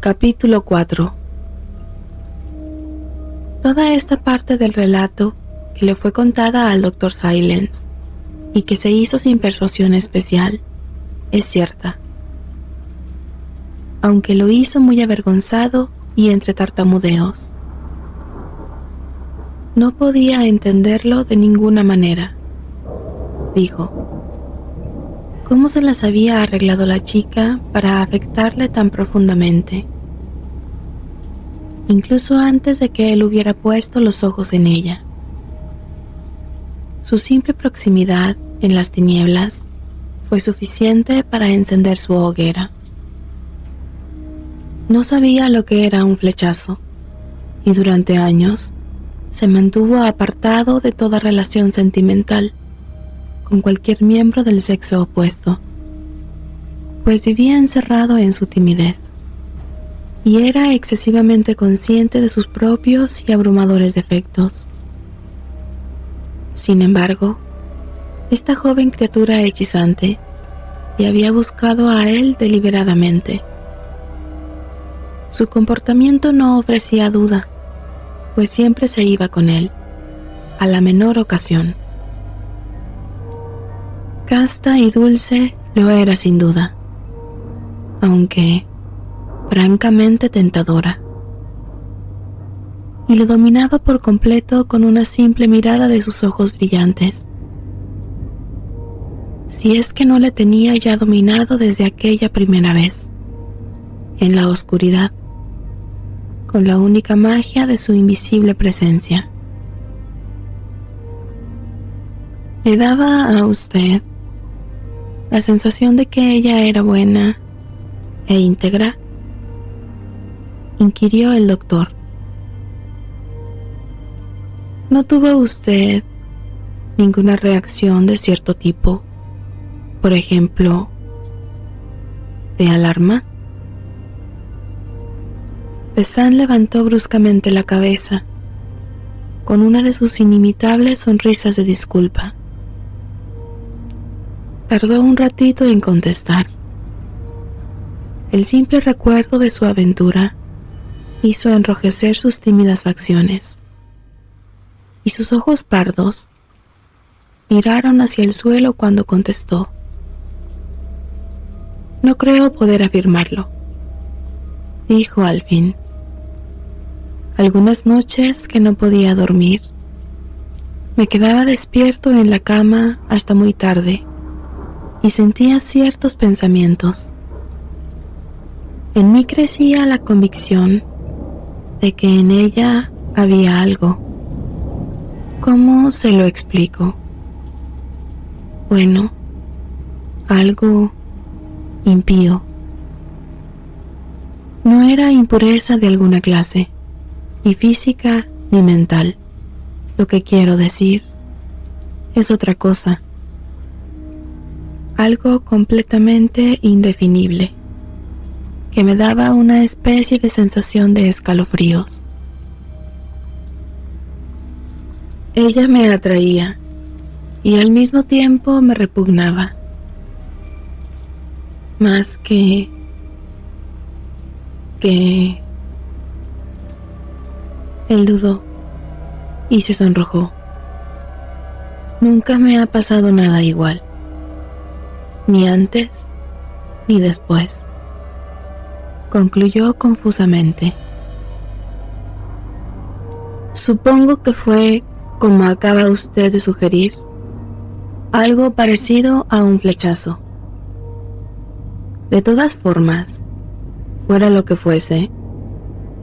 Capítulo 4. Toda esta parte del relato que le fue contada al Dr. Silence y que se hizo sin persuasión especial es cierta, aunque lo hizo muy avergonzado y entre tartamudeos. No podía entenderlo de ninguna manera, dijo. ¿Cómo se las había arreglado la chica para afectarle tan profundamente? Incluso antes de que él hubiera puesto los ojos en ella. Su simple proximidad en las tinieblas fue suficiente para encender su hoguera. No sabía lo que era un flechazo, y durante años se mantuvo apartado de toda relación sentimental con cualquier miembro del sexo opuesto, pues vivía encerrado en su timidez y era excesivamente consciente de sus propios y abrumadores defectos. Sin embargo, esta joven criatura hechizante le había buscado a él deliberadamente. Su comportamiento no ofrecía duda, pues siempre se iba con él, a la menor ocasión. Casta y dulce lo era sin duda, aunque francamente tentadora, y lo dominaba por completo con una simple mirada de sus ojos brillantes. Si es que no le tenía ya dominado desde aquella primera vez, en la oscuridad, con la única magia de su invisible presencia. ¿Le daba a usted la sensación de que ella era buena e íntegra?, inquirió el doctor. ¿No tuvo usted ninguna reacción de cierto tipo, por ejemplo, de alarma? Besán levantó bruscamente la cabeza, con una de sus inimitables sonrisas de disculpa. Tardó un ratito en contestar. El simple recuerdo de su aventura hizo enrojecer sus tímidas facciones, y sus ojos pardos miraron hacia el suelo cuando contestó. No creo poder afirmarlo, dijo al fin. Algunas noches que no podía dormir, me quedaba despierto en la cama hasta muy tarde y sentía ciertos pensamientos. En mí crecía la convicción de que en ella había algo. ¿Cómo se lo explico? Bueno, algo impío. No era impureza de alguna clase, ni física ni mental. Lo que quiero decir es otra cosa. Algo completamente indefinible, que me daba una especie de sensación de escalofríos. Ella me atraía y al mismo tiempo me repugnaba. Más que... Él dudó y se sonrojó. Nunca me ha pasado nada igual, ni antes ni después, concluyó confusamente. Supongo que fue, como acaba usted de sugerir, algo parecido a un flechazo. De todas formas, fuera lo que fuese,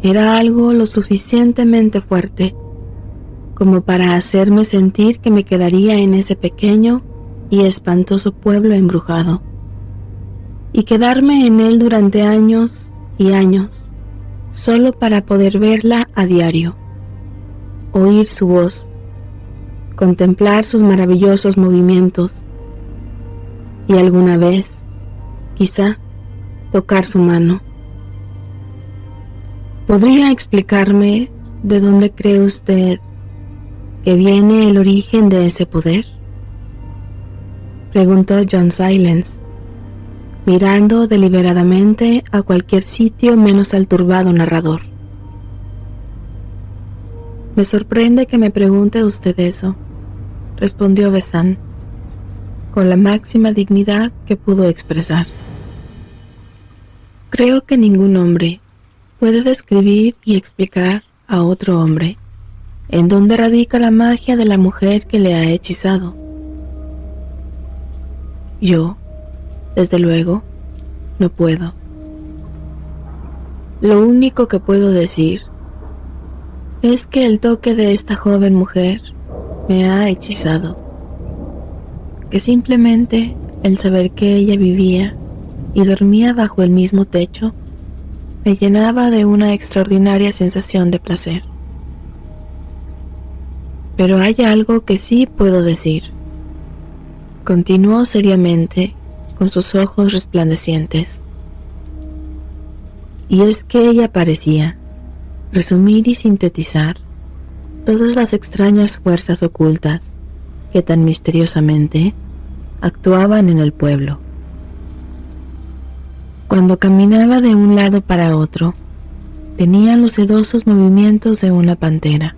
era algo lo suficientemente fuerte como para hacerme sentir que me quedaría en ese pequeño y espantoso pueblo embrujado, y quedarme en él durante años y años, solo para poder verla a diario, oír su voz, contemplar sus maravillosos movimientos, y alguna vez, quizá, tocar su mano. ¿Podría explicarme de dónde cree usted que viene el origen de ese poder?, preguntó John Silence, mirando deliberadamente a cualquier sitio menos al turbado narrador. «Me sorprende que me pregunte usted eso», respondió Besán, con la máxima dignidad que pudo expresar. «Creo que ningún hombre puede describir y explicar a otro hombre en dónde radica la magia de la mujer que le ha hechizado. Yo, desde luego, no puedo. Lo único que puedo decir es que el toque de esta joven mujer me ha hechizado, que simplemente el saber que ella vivía y dormía bajo el mismo techo me llenaba de una extraordinaria sensación de placer. Pero hay algo que sí puedo decir», continuó seriamente con sus ojos resplandecientes, «y es que ella parecía resumir y sintetizar todas las extrañas fuerzas ocultas que tan misteriosamente actuaban en el pueblo. Cuando caminaba de un lado para otro, tenía los sedosos movimientos de una pantera.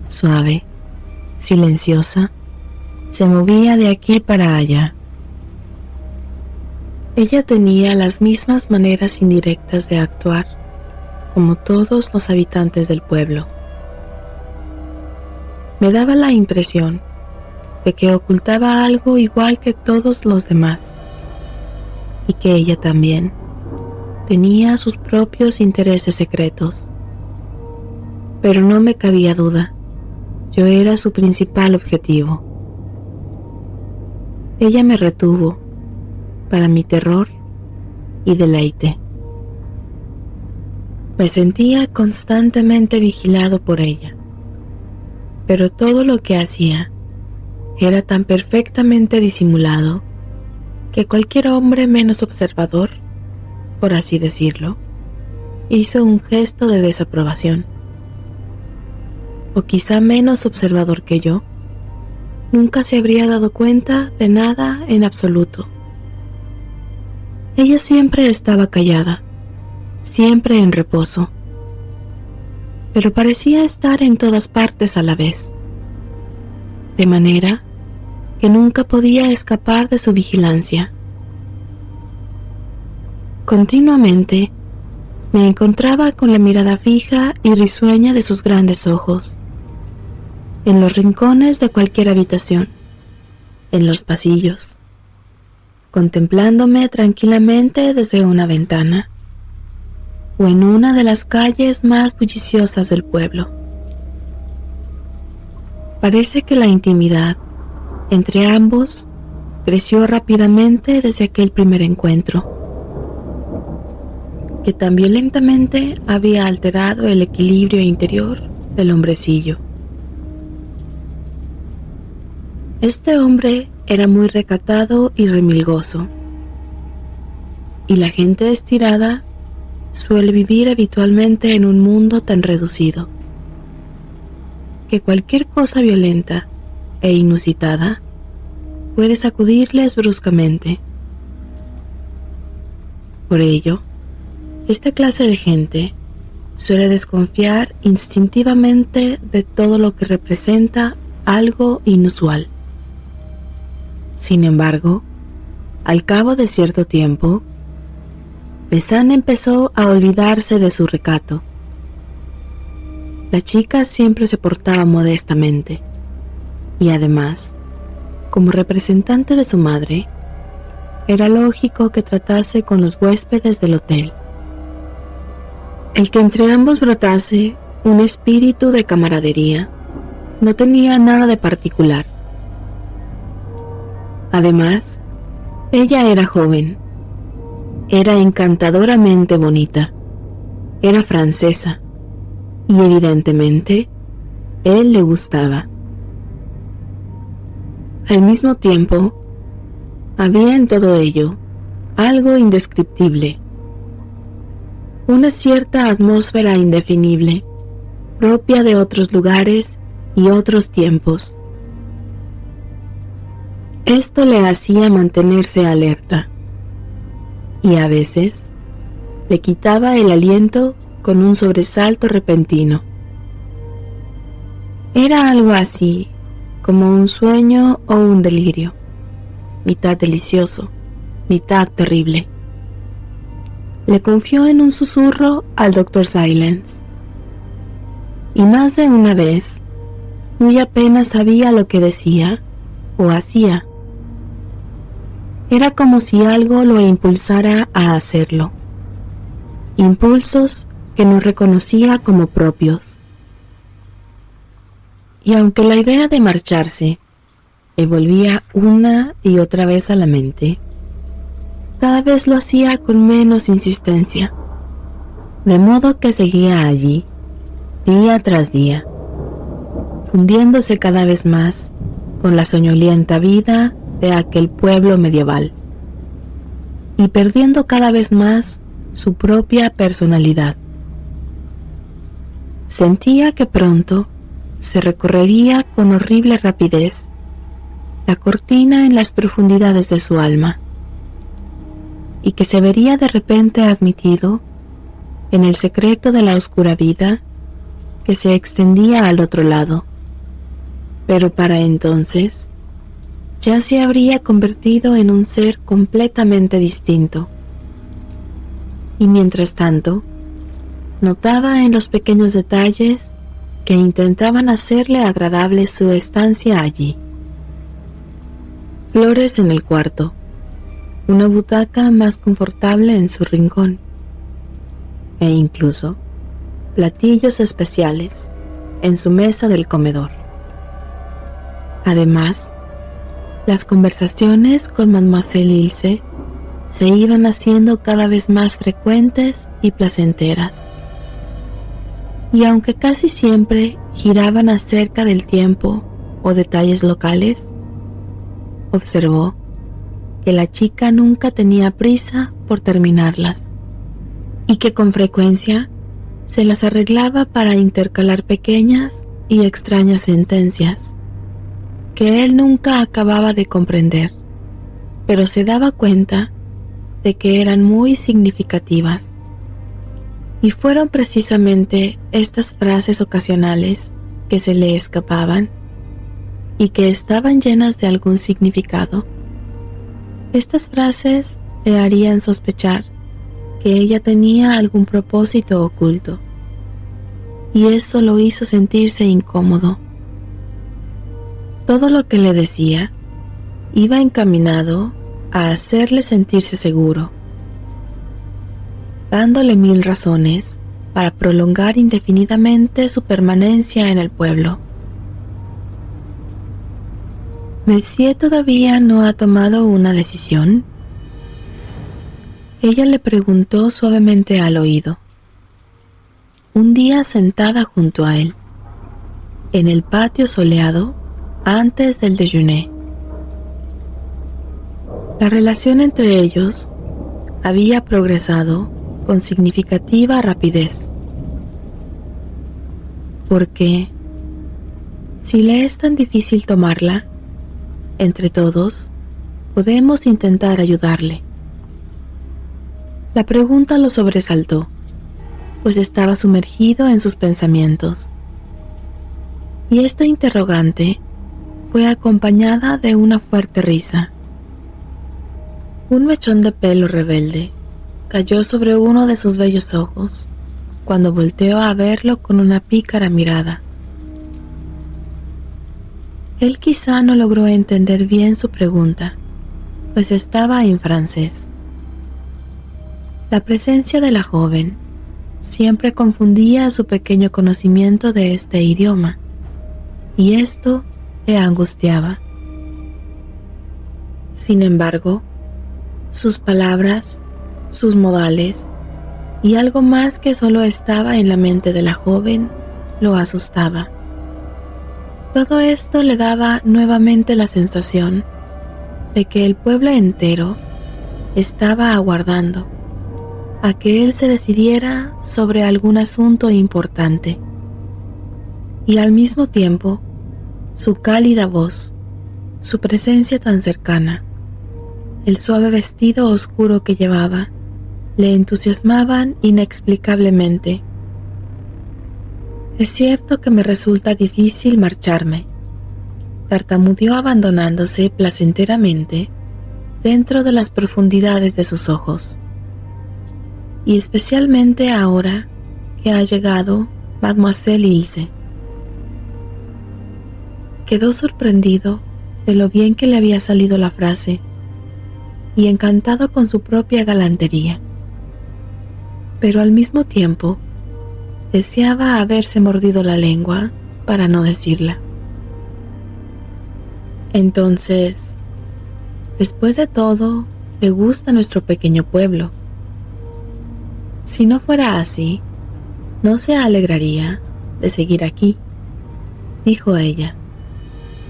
Suave, silenciosa, se movía de aquí para allá. Ella tenía las mismas maneras indirectas de actuar como todos los habitantes del pueblo. Me daba la impresión de que ocultaba algo igual que todos los demás, y que ella también tenía sus propios intereses secretos. Pero no me cabía duda, yo era su principal objetivo. Ella me retuvo para mi terror y deleite. Me sentía constantemente vigilado por ella, pero todo lo que hacía era tan perfectamente disimulado que cualquier hombre menos observador, por así decirlo, hizo un gesto de desaprobación. O quizá menos observador que yo, nunca se habría dado cuenta de nada en absoluto. Ella siempre estaba callada, siempre en reposo, pero parecía estar en todas partes a la vez, de manera que nunca podía escapar de su vigilancia. Continuamente me encontraba con la mirada fija y risueña de sus grandes ojos, en los rincones de cualquier habitación, en los pasillos, contemplándome tranquilamente desde una ventana o en una de las calles más bulliciosas del pueblo. Parece que la intimidad entre ambos creció rápidamente desde aquel primer encuentro, que tan violentamente había alterado el equilibrio interior del hombrecillo. Este hombre era muy recatado y remilgoso, y la gente estirada suele vivir habitualmente en un mundo tan reducido que cualquier cosa violenta e inusitada puede sacudirles bruscamente. Por ello, esta clase de gente suele desconfiar instintivamente de todo lo que representa algo inusual. Sin embargo, al cabo de cierto tiempo, Besán empezó a olvidarse de su recato. La chica siempre se portaba modestamente, y además, como representante de su madre, era lógico que tratase con los huéspedes del hotel. El que entre ambos brotase un espíritu de camaradería no tenía nada de particular. Además, ella era joven, era encantadoramente bonita, era francesa, y evidentemente, él le gustaba. Al mismo tiempo, había en todo ello algo indescriptible, una cierta atmósfera indefinible, propia de otros lugares y otros tiempos. Esto le hacía mantenerse alerta, y a veces le quitaba el aliento con un sobresalto repentino. Era algo así como un sueño o un delirio, mitad delicioso, mitad terrible. Le confió en un susurro al Dr. Silence, y más de una vez, muy apenas sabía lo que decía o hacía. Era como si algo lo impulsara a hacerlo, impulsos que no reconocía como propios. Y aunque la idea de marcharse le volvía una y otra vez a la mente, cada vez lo hacía con menos insistencia, de modo que seguía allí, día tras día, fundiéndose cada vez más con la soñolienta vida de aquel pueblo medieval y perdiendo cada vez más su propia personalidad. Sentía que pronto se recorrería con horrible rapidez la cortina en las profundidades de su alma y que se vería de repente admitido en el secreto de la oscura vida que se extendía al otro lado, pero para entonces ya se habría convertido en un ser completamente distinto. Y mientras tanto, notaba en los pequeños detalles que intentaban hacerle agradable su estancia allí. Flores en el cuarto, una butaca más confortable en su rincón, e incluso platillos especiales en su mesa del comedor. Además, las conversaciones con Mademoiselle Ilse se iban haciendo cada vez más frecuentes y placenteras. Y aunque casi siempre giraban acerca del tiempo o detalles locales, observó que la chica nunca tenía prisa por terminarlas y que con frecuencia se las arreglaba para intercalar pequeñas y extrañas sentencias que él nunca acababa de comprender, pero se daba cuenta de que eran muy significativas. Y fueron precisamente estas frases ocasionales que se le escapaban y que estaban llenas de algún significado. Estas frases le harían sospechar que ella tenía algún propósito oculto, y eso lo hizo sentirse incómodo. Todo lo que le decía iba encaminado a hacerle sentirse seguro, dándole 1000 razones para prolongar indefinidamente su permanencia en el pueblo. ¿Monsieur todavía no ha tomado una decisión?, ella le preguntó suavemente al oído, un día sentada junto a él, en el patio soleado antes del déjeuner. La relación entre ellos había progresado con significativa rapidez, porque si le es tan difícil tomarla, entre todos podemos intentar ayudarle. La pregunta lo sobresaltó, pues estaba sumergido en sus pensamientos, y esta interrogante fue acompañada de una fuerte risa. Un mechón de pelo rebelde cayó sobre uno de sus bellos ojos cuando volteó a verlo con una pícara mirada. Él quizá no logró entender bien su pregunta, pues estaba en francés. La presencia de la joven siempre confundía su pequeño conocimiento de este idioma, y esto le angustiaba. Sin embargo, sus palabras, sus modales y algo más que solo estaba en la mente de la joven lo asustaba. Todo esto le daba nuevamente la sensación de que el pueblo entero estaba aguardando a que él se decidiera sobre algún asunto importante, y al mismo tiempo su cálida voz, su presencia tan cercana, el suave vestido oscuro que llevaba le entusiasmaban inexplicablemente. Es cierto que me resulta difícil marcharme, tartamudeó abandonándose placenteramente dentro de las profundidades de sus ojos, y especialmente ahora que ha llegado Mademoiselle Ilse. Quedó sorprendido de lo bien que le había salido la frase y encantado con su propia galantería, pero al mismo tiempo deseaba haberse mordido la lengua para no decirla. Entonces, después de todo, le gusta nuestro pequeño pueblo. Si no fuera así, no se alegraría de seguir aquí, dijo ella,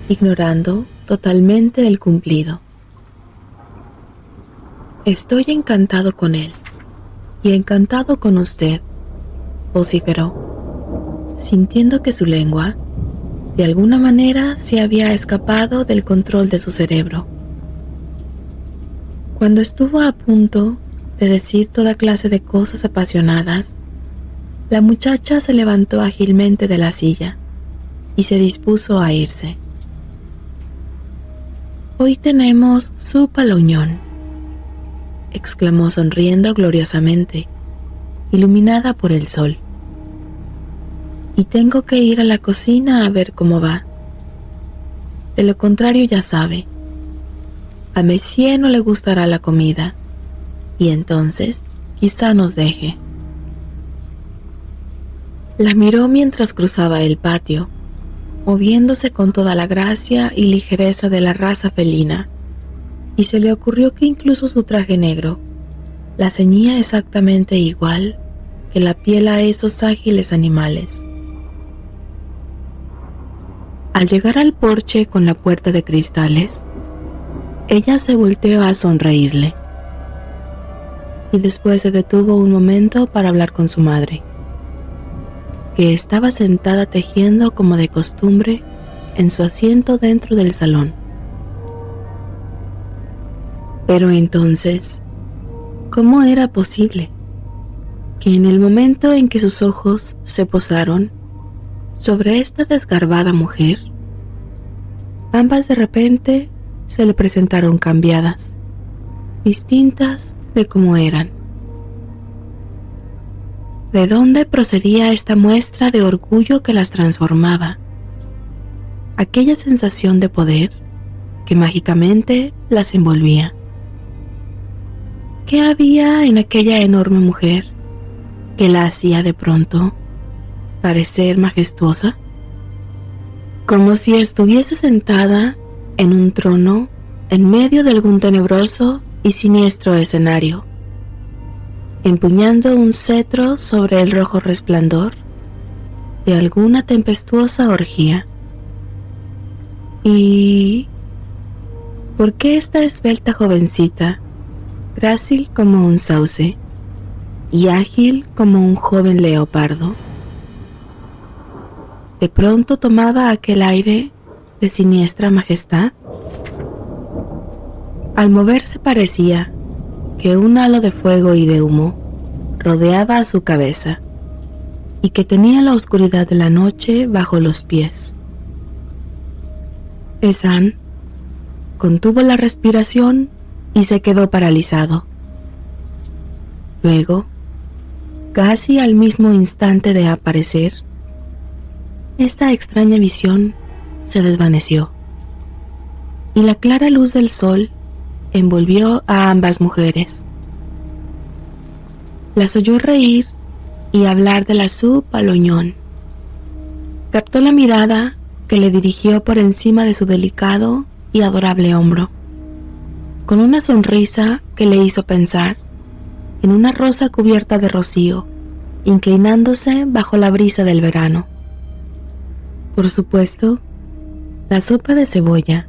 ignorando totalmente el cumplido. Estoy encantado con él y encantado con usted, vociferó, sintiendo que su lengua, de alguna manera, se había escapado del control de su cerebro. Cuando estuvo a punto de decir toda clase de cosas apasionadas, la muchacha se levantó ágilmente de la silla y se dispuso a irse. Hoy tenemos soupe à l'oignon, exclamó sonriendo gloriosamente, iluminada por el sol. Y tengo que ir a la cocina a ver cómo va. De lo contrario, ya sabe, a Monsieur no le gustará la comida, y entonces quizá nos deje. La miró mientras cruzaba el patio, moviéndose con toda la gracia y ligereza de la raza felina, y se le ocurrió que incluso su traje negro la ceñía exactamente igual que la piel a esos ágiles animales. Al llegar al porche con la puerta de cristales, ella se volteó a sonreírle, y después se detuvo un momento para hablar con su madre, que estaba sentada tejiendo como de costumbre en su asiento dentro del salón. Pero entonces, ¿cómo era posible que en el momento en que sus ojos se posaron sobre esta desgarbada mujer, ambas de repente se le presentaron cambiadas, distintas de como eran? ¿De dónde procedía esta muestra de orgullo que las transformaba? Aquella sensación de poder que mágicamente las envolvía. ¿Qué había en aquella enorme mujer que la hacía de pronto parecer majestuosa? Como si estuviese sentada en un trono en medio de algún tenebroso y siniestro escenario, empuñando un cetro sobre el rojo resplandor de alguna tempestuosa orgía. ¿Y por qué esta esbelta jovencita, grácil como un sauce y ágil como un joven leopardo, de pronto tomaba aquel aire de siniestra majestad? Al moverse parecía que un halo de fuego y de humo rodeaba a su cabeza y que tenía la oscuridad de la noche bajo los pies. Besán contuvo la respiración y se quedó paralizado. Luego, casi al mismo instante de aparecer, esta extraña visión se desvaneció y la clara luz del sol envolvió a ambas mujeres. Las oyó reír y hablar de la soupe à l'oignon. Captó la mirada que le dirigió por encima de su delicado y adorable hombro, con una sonrisa que le hizo pensar en una rosa cubierta de rocío, inclinándose bajo la brisa del verano. Por supuesto, la sopa de cebolla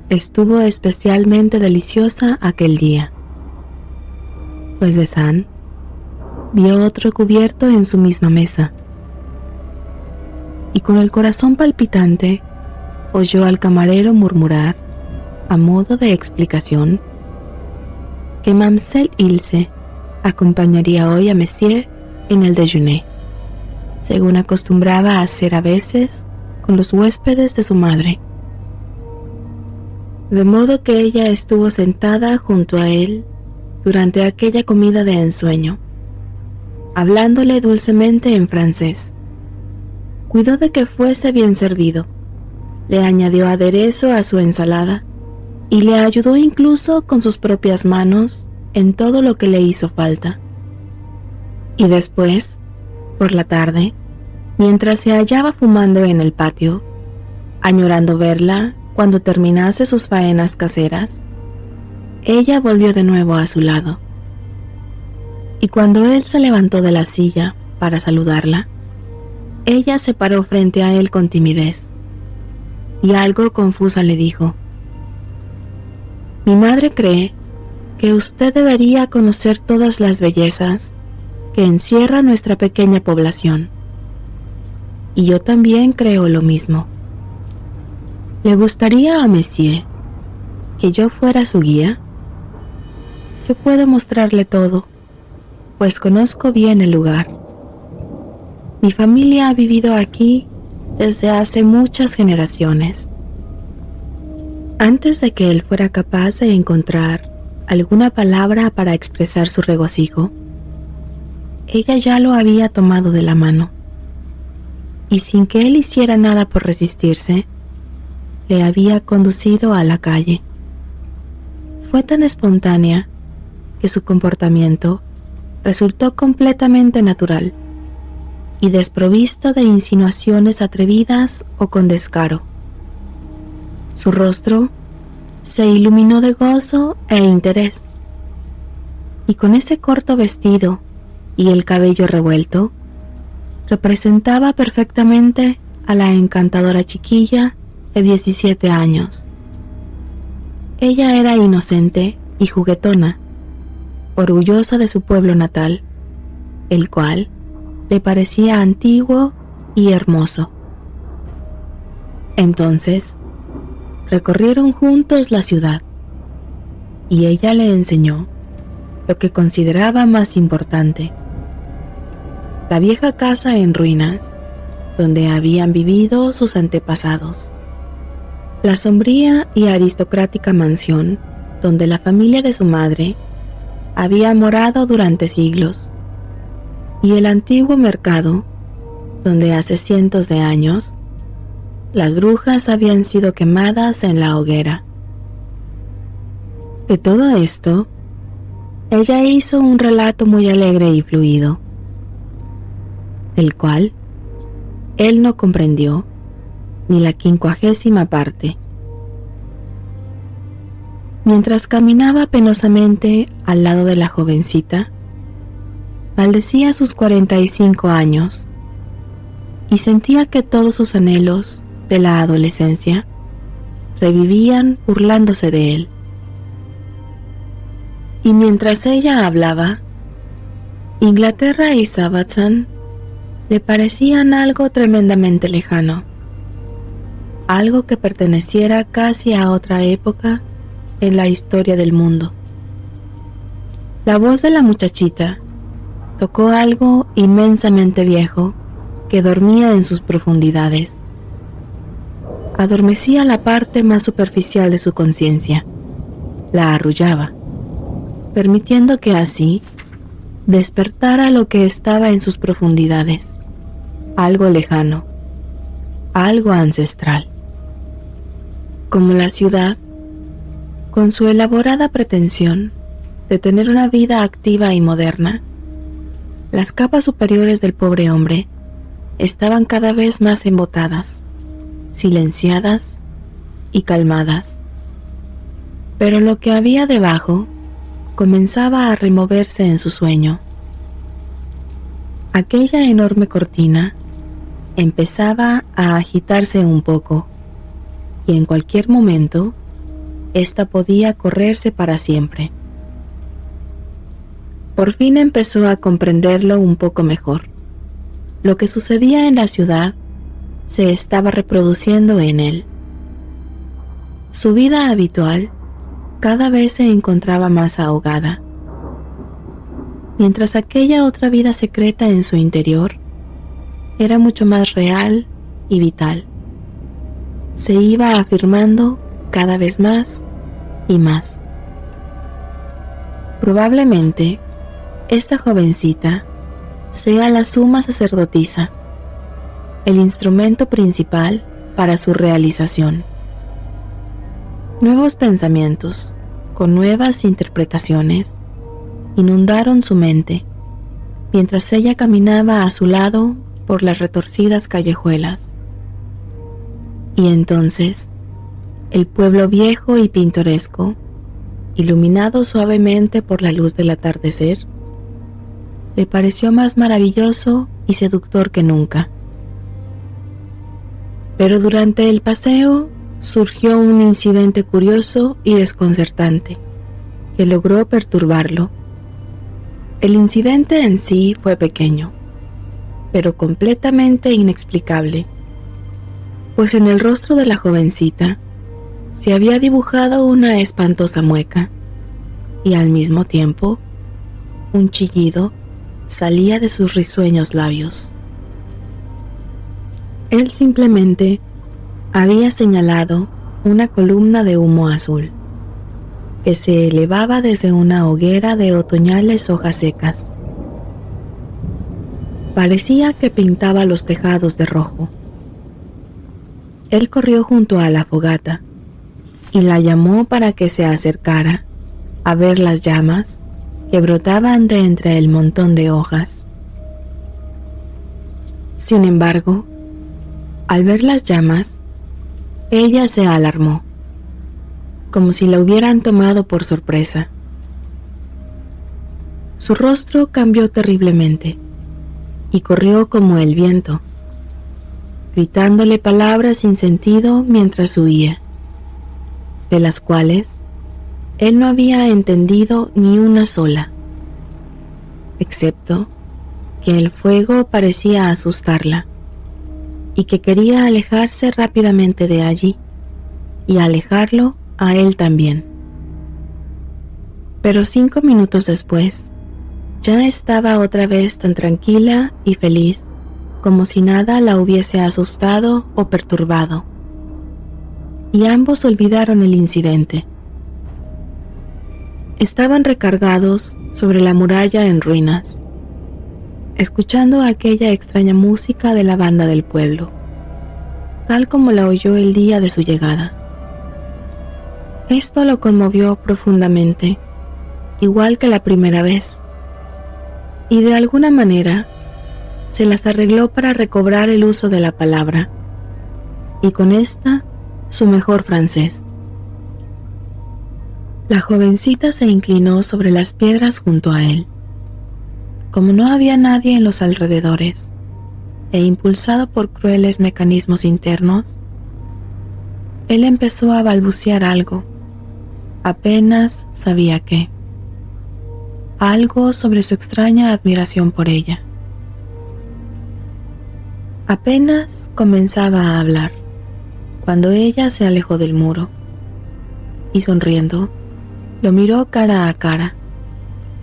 estuvo especialmente deliciosa aquel día, pues Besán vio otro cubierto en su misma mesa, y con el corazón palpitante oyó al camarero murmurar, a modo de explicación, que Mamselle Ilse acompañaría hoy a Monsieur en el déjeuner, según acostumbraba a hacer a veces con los huéspedes de su madre. De modo que ella estuvo sentada junto a él durante aquella comida de ensueño, hablándole dulcemente en francés. Cuidó de que fuese bien servido, le añadió aderezo a su ensalada y le ayudó incluso con sus propias manos en todo lo que le hizo falta. Y después, por la tarde, mientras se hallaba fumando en el patio, añorando verla cuando terminase sus faenas caseras, ella volvió de nuevo a su lado. Y cuando él se levantó de la silla para saludarla, ella se paró frente a él con timidez, y algo confusa le dijo: «Mi madre cree que usted debería conocer todas las bellezas que encierra nuestra pequeña población. Y yo también creo lo mismo. ¿Le gustaría a Monsieur que yo fuera su guía? Yo puedo mostrarle todo, pues conozco bien el lugar. Mi familia ha vivido aquí desde hace muchas generaciones». Antes de que él fuera capaz de encontrar alguna palabra para expresar su regocijo, ella ya lo había tomado de la mano, y sin que él hiciera nada por resistirse, le había conducido a la calle. Fue tan espontánea que su comportamiento resultó completamente natural y desprovisto de insinuaciones atrevidas o con descaro. Su rostro se iluminó de gozo e interés, y con ese corto vestido y el cabello revuelto, representaba perfectamente a la encantadora chiquilla de 17 años. Ella era inocente y juguetona, orgullosa de su pueblo natal, el cual le parecía antiguo y hermoso. Entonces, recorrieron juntos la ciudad, y ella le enseñó lo que consideraba más importante: la vieja casa en ruinas donde habían vivido sus antepasados, la sombría y aristocrática mansión donde la familia de su madre había morado durante siglos, y el antiguo mercado donde hace cientos de años las brujas habían sido quemadas en la hoguera. De todo esto, ella hizo un relato muy alegre y fluido, del cual él no comprendió ni la 50ª parte. Mientras caminaba penosamente al lado de la jovencita, maldecía sus 45 años y sentía que todos sus anhelos de la adolescencia revivían burlándose de él. Y mientras ella hablaba, Inglaterra y Sabbathson le parecían algo tremendamente lejano, algo que perteneciera casi a otra época en la historia del mundo. La voz de la muchachita tocó algo inmensamente viejo que dormía en sus profundidades. Adormecía la parte más superficial de su conciencia, la arrullaba, permitiendo que así despertara lo que estaba en sus profundidades, algo lejano, algo ancestral. Como la ciudad, con su elaborada pretensión de tener una vida activa y moderna, las capas superiores del pobre hombre estaban cada vez más embotadas, silenciadas y calmadas. Pero lo que había debajo comenzaba a removerse en su sueño. Aquella enorme cortina empezaba a agitarse un poco, y en cualquier momento ésta podía correrse para siempre. Por fin empezó a comprenderlo un poco mejor. Lo que sucedía en la ciudad se estaba reproduciendo en él. Su vida habitual cada vez se encontraba más ahogada, mientras aquella otra vida secreta en su interior era mucho más real y vital. Se iba afirmando cada vez más y más. Probablemente, esta jovencita sea la suma sacerdotisa, el instrumento principal para su realización. Nuevos pensamientos, con nuevas interpretaciones, inundaron su mente, mientras ella caminaba a su lado por las retorcidas callejuelas. Y entonces, el pueblo viejo y pintoresco, iluminado suavemente por la luz del atardecer, le pareció más maravilloso y seductor que nunca. Pero durante el paseo surgió un incidente curioso y desconcertante que logró perturbarlo. El incidente en sí fue pequeño, pero completamente inexplicable, pues en el rostro de la jovencita se había dibujado una espantosa mueca y al mismo tiempo un chillido salía de sus risueños labios. Él simplemente había señalado una columna de humo azul que se elevaba desde una hoguera de otoñales hojas secas. Parecía que pintaba los tejados de rojo. Él corrió junto a la fogata y la llamó para que se acercara a ver las llamas que brotaban de entre el montón de hojas. Sin embargo, al ver las llamas, ella se alarmó, como si la hubieran tomado por sorpresa. Su rostro cambió terriblemente y corrió como el viento, gritándole palabras sin sentido mientras huía, de las cuales él no había entendido ni una sola, excepto que el fuego parecía asustarla y que quería alejarse rápidamente de allí y alejarlo a él también. Pero 5 minutos después, ya estaba otra vez tan tranquila y feliz como si nada la hubiese asustado o perturbado, y ambos olvidaron el incidente. Estaban recargados sobre la muralla en ruinas, escuchando aquella extraña música de la banda del pueblo, tal como la oyó el día de su llegada. Esto lo conmovió profundamente, igual que la primera vez, y de alguna manera se las arregló para recobrar el uso de la palabra, y con esta su mejor francés. La jovencita se inclinó sobre las piedras junto a él. Como no había nadie en los alrededores, e impulsado por crueles mecanismos internos, él empezó a balbucear algo, apenas sabía qué, algo sobre su extraña admiración por ella. Apenas comenzaba a hablar, cuando ella se alejó del muro, y sonriendo, lo miró cara a cara,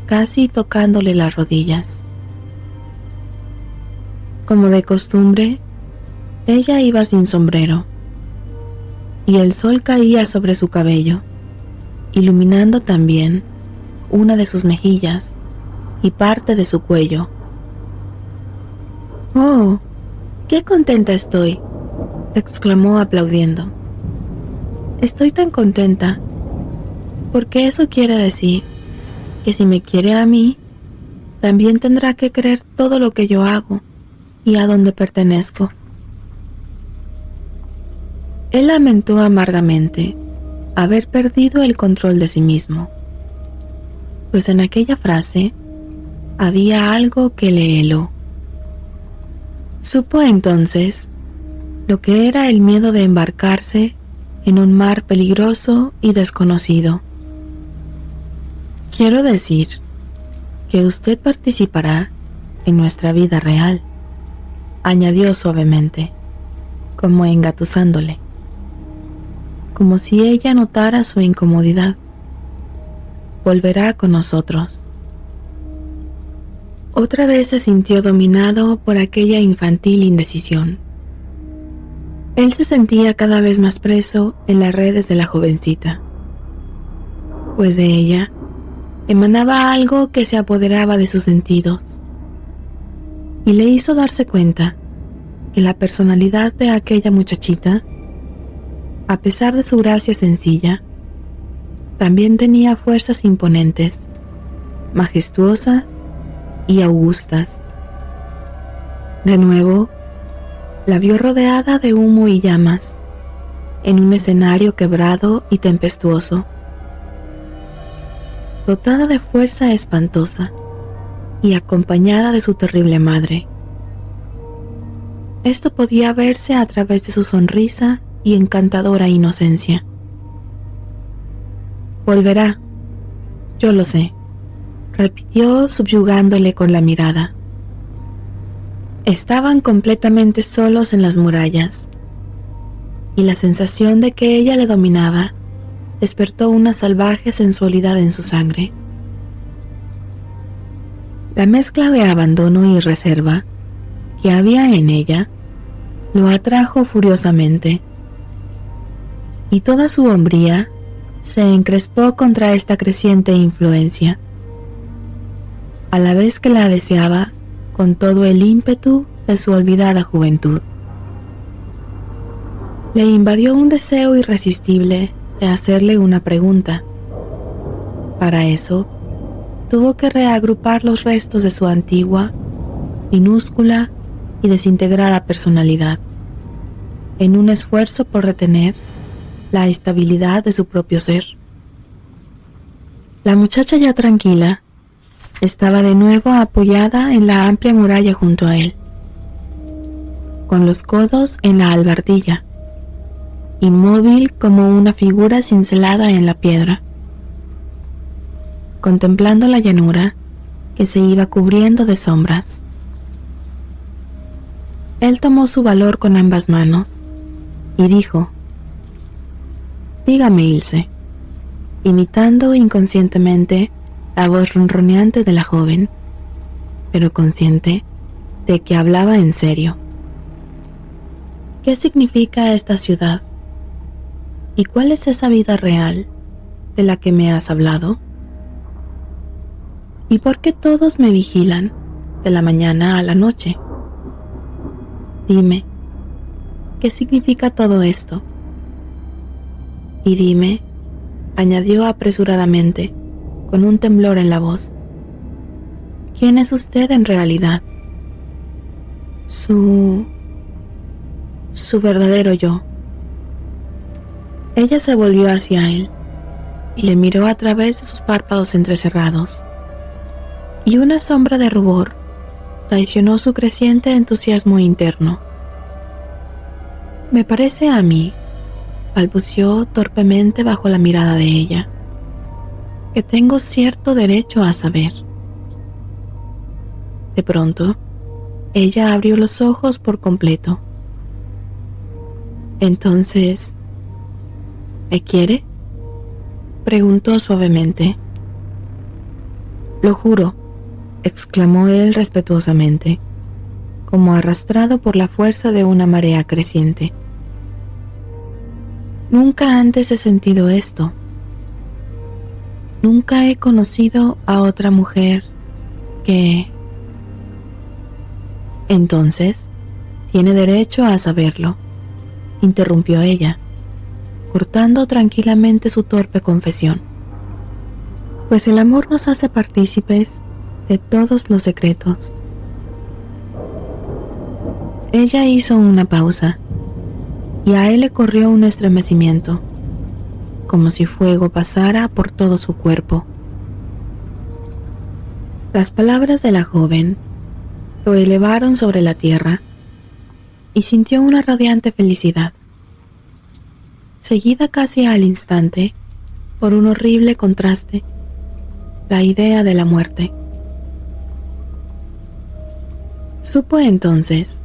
casi tocándole las rodillas. Como de costumbre, ella iba sin sombrero, y el sol caía sobre su cabello, iluminando también una de sus mejillas y parte de su cuello. «Oh, qué contenta estoy», exclamó aplaudiendo. «Estoy tan contenta, porque eso quiere decir que si me quiere a mí, también tendrá que querer todo lo que yo hago y a donde pertenezco». Él lamentó amargamente haber perdido el control de sí mismo, pues en aquella frase había algo que le heló. Supo entonces lo que era el miedo de embarcarse en un mar peligroso y desconocido. «Quiero decir que usted participará en nuestra vida real», añadió suavemente, como engatusándole, como si ella notara su incomodidad. volverá con nosotros. Otra vez se sintió dominado por aquella infantil indecisión. Él se sentía cada vez más preso en las redes de la jovencita, pues de ella emanaba algo que se apoderaba de sus sentidos y le hizo darse cuenta que la personalidad de aquella muchachita, a pesar de su gracia sencilla, también tenía fuerzas imponentes, majestuosas y augustas. De nuevo, la vio rodeada de humo y llamas, en un escenario quebrado y tempestuoso, dotada de fuerza espantosa y acompañada de su terrible madre. Esto podía verse a través de su sonrisa y encantadora inocencia. Volverá, yo lo sé, repitió subyugándole con la mirada. Estaban completamente solos en las murallas, y la sensación de que ella le dominaba despertó una salvaje sensualidad en su sangre. La mezcla de abandono y reserva que había en ella lo atrajo furiosamente, y toda su hombría se encrespó contra esta creciente influencia, a la vez que la deseaba con todo el ímpetu de su olvidada juventud. Le invadió un deseo irresistible de hacerle una pregunta. Para eso, tuvo que reagrupar los restos de su antigua, minúscula y desintegrada personalidad, en un esfuerzo por retener la estabilidad de su propio ser. La muchacha, ya tranquila, estaba de nuevo apoyada en la amplia muralla junto a él, con los codos en la albardilla, inmóvil como una figura cincelada en la piedra, contemplando la llanura que se iba cubriendo de sombras. Él tomó su valor con ambas manos y dijo: «Dígame, Ilse», imitando inconscientemente la voz ronroneante de la joven, pero consciente de que hablaba en serio. ¿Qué significa esta ciudad? ¿Y cuál es esa vida real de la que me has hablado? ¿Y por qué todos me vigilan de la mañana a la noche? Dime, ¿qué significa todo esto? Y dime, añadió apresuradamente, con un temblor en la voz, ¿quién es usted en realidad? Su verdadero yo. Ella se volvió hacia él y le miró a través de sus párpados entrecerrados, y una sombra de rubor traicionó su creciente entusiasmo interno. «Me parece a mí», balbuceó torpemente bajo la mirada de ella, «que tengo cierto derecho a saber». De pronto, ella abrió los ojos por completo. «Entonces, ¿me quiere?», preguntó suavemente. «Lo juro», exclamó él respetuosamente, como arrastrado por la fuerza de una marea creciente. «Nunca antes he sentido esto. Nunca he conocido a otra mujer que...». «Entonces, tiene derecho a saberlo», interrumpió ella, cortando tranquilamente su torpe confesión. «Pues el amor nos hace partícipes de todos los secretos». Ella hizo una pausa, y a él le corrió un estremecimiento, como si fuego pasara por todo su cuerpo. Las palabras de la joven lo elevaron sobre la tierra, y sintió una radiante felicidad, seguida casi al instante por un horrible contraste, la idea de la muerte. Supo entonces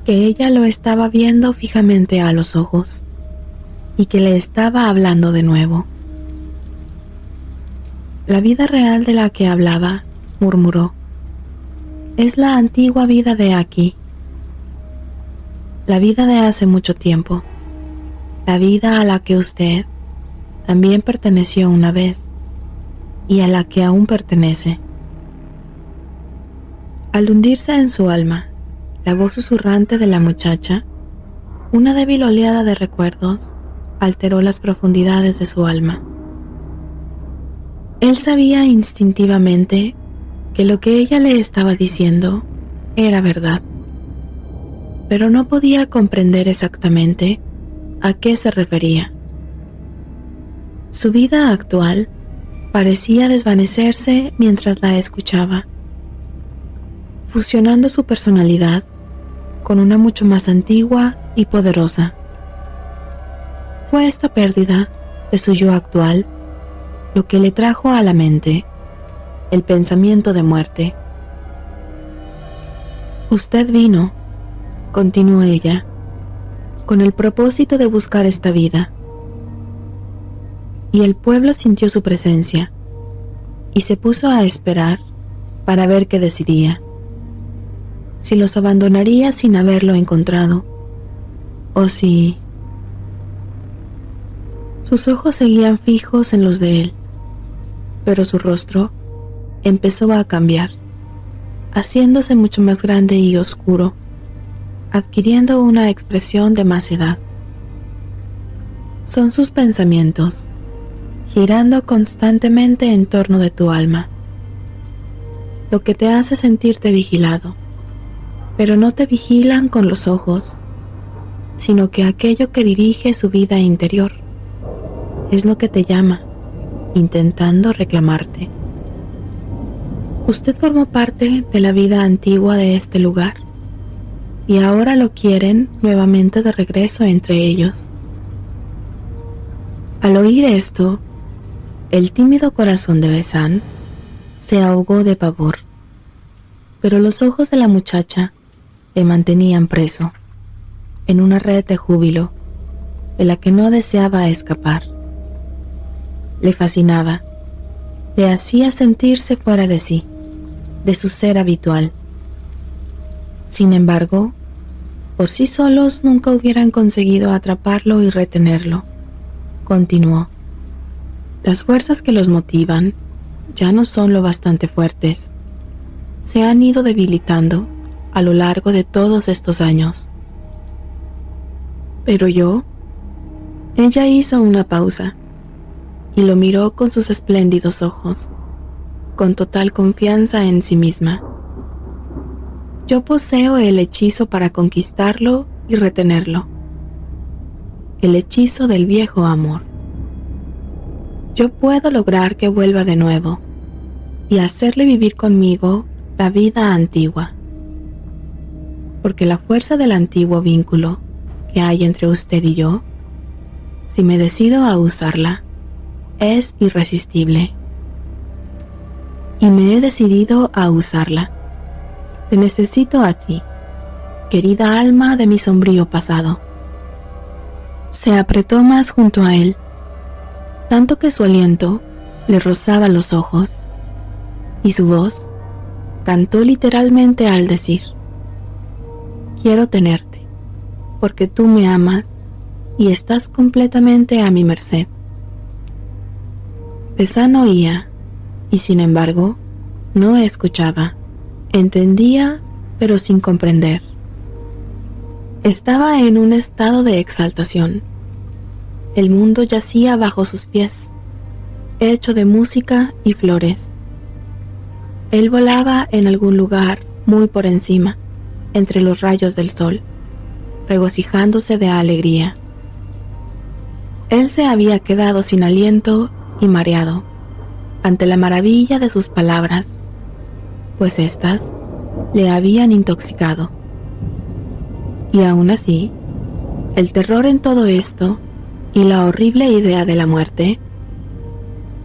que ella lo estaba viendo fijamente a los ojos y que le estaba hablando de nuevo. La vida real de la que hablaba, murmuró, es la antigua vida de aquí. La vida de hace mucho tiempo. La vida a la que usted también perteneció una vez y a la que aún pertenece. Al hundirse en su alma, la voz susurrante de la muchacha, una débil oleada de recuerdos, alteró las profundidades de su alma. Él sabía instintivamente que lo que ella le estaba diciendo era verdad, pero no podía comprender exactamente a qué se refería. Su vida actual parecía desvanecerse mientras la escuchaba, fusionando su personalidad con una mucho más antigua y poderosa. Fue esta pérdida de su yo actual lo que le trajo a la mente el pensamiento de muerte. Usted vino, continuó ella, con el propósito de buscar esta vida. Y el pueblo sintió su presencia y se puso a esperar para ver qué decidía. Si los abandonaría sin haberlo encontrado, o si... Sus ojos seguían fijos en los de él, pero su rostro empezó a cambiar, haciéndose mucho más grande y oscuro, adquiriendo una expresión de más edad. Son sus pensamientos, girando constantemente en torno de tu alma, lo que te hace sentirte vigilado, pero no te vigilan con los ojos, sino que aquello que dirige su vida interior es lo que te llama, intentando reclamarte. Usted formó parte de la vida antigua de este lugar, y ahora lo quieren nuevamente de regreso entre ellos. Al oír esto, el tímido corazón de Besán se ahogó de pavor, pero los ojos de la muchacha le mantenían preso en una red de júbilo de la que no deseaba escapar. Le fascinaba, le hacía sentirse fuera de sí, de su ser habitual. Sin embargo, por sí solos nunca hubieran conseguido atraparlo y retenerlo. Continuó. Las fuerzas que los motivan ya no son lo bastante fuertes. Se han ido debilitando a lo largo de todos estos años. Pero yo... Ella hizo una pausa y lo miró con sus espléndidos ojos, con total confianza en sí misma. Yo poseo el hechizo para conquistarlo y retenerlo. El hechizo del viejo amor. Yo puedo lograr que vuelva de nuevo y hacerle vivir conmigo la vida antigua. Porque la fuerza del antiguo vínculo que hay entre usted y yo, si me decido a usarla, es irresistible. Y me he decidido a usarla. Te necesito a ti, querida alma de mi sombrío pasado. Se apretó más junto a él, tanto que su aliento le rozaba los ojos, y su voz cantó literalmente al decir: quiero tenerte, porque tú me amas y estás completamente a mi merced. Besán oía, y sin embargo, no escuchaba. Entendía, pero sin comprender. Estaba en un estado de exaltación. El mundo yacía bajo sus pies, hecho de música y flores. Él volaba en algún lugar muy por encima, entre los rayos del sol, regocijándose de alegría. Él se había quedado sin aliento y mareado ante la maravilla de sus palabras, pues éstas le habían intoxicado. Y aún así, el terror en todo esto y la horrible idea de la muerte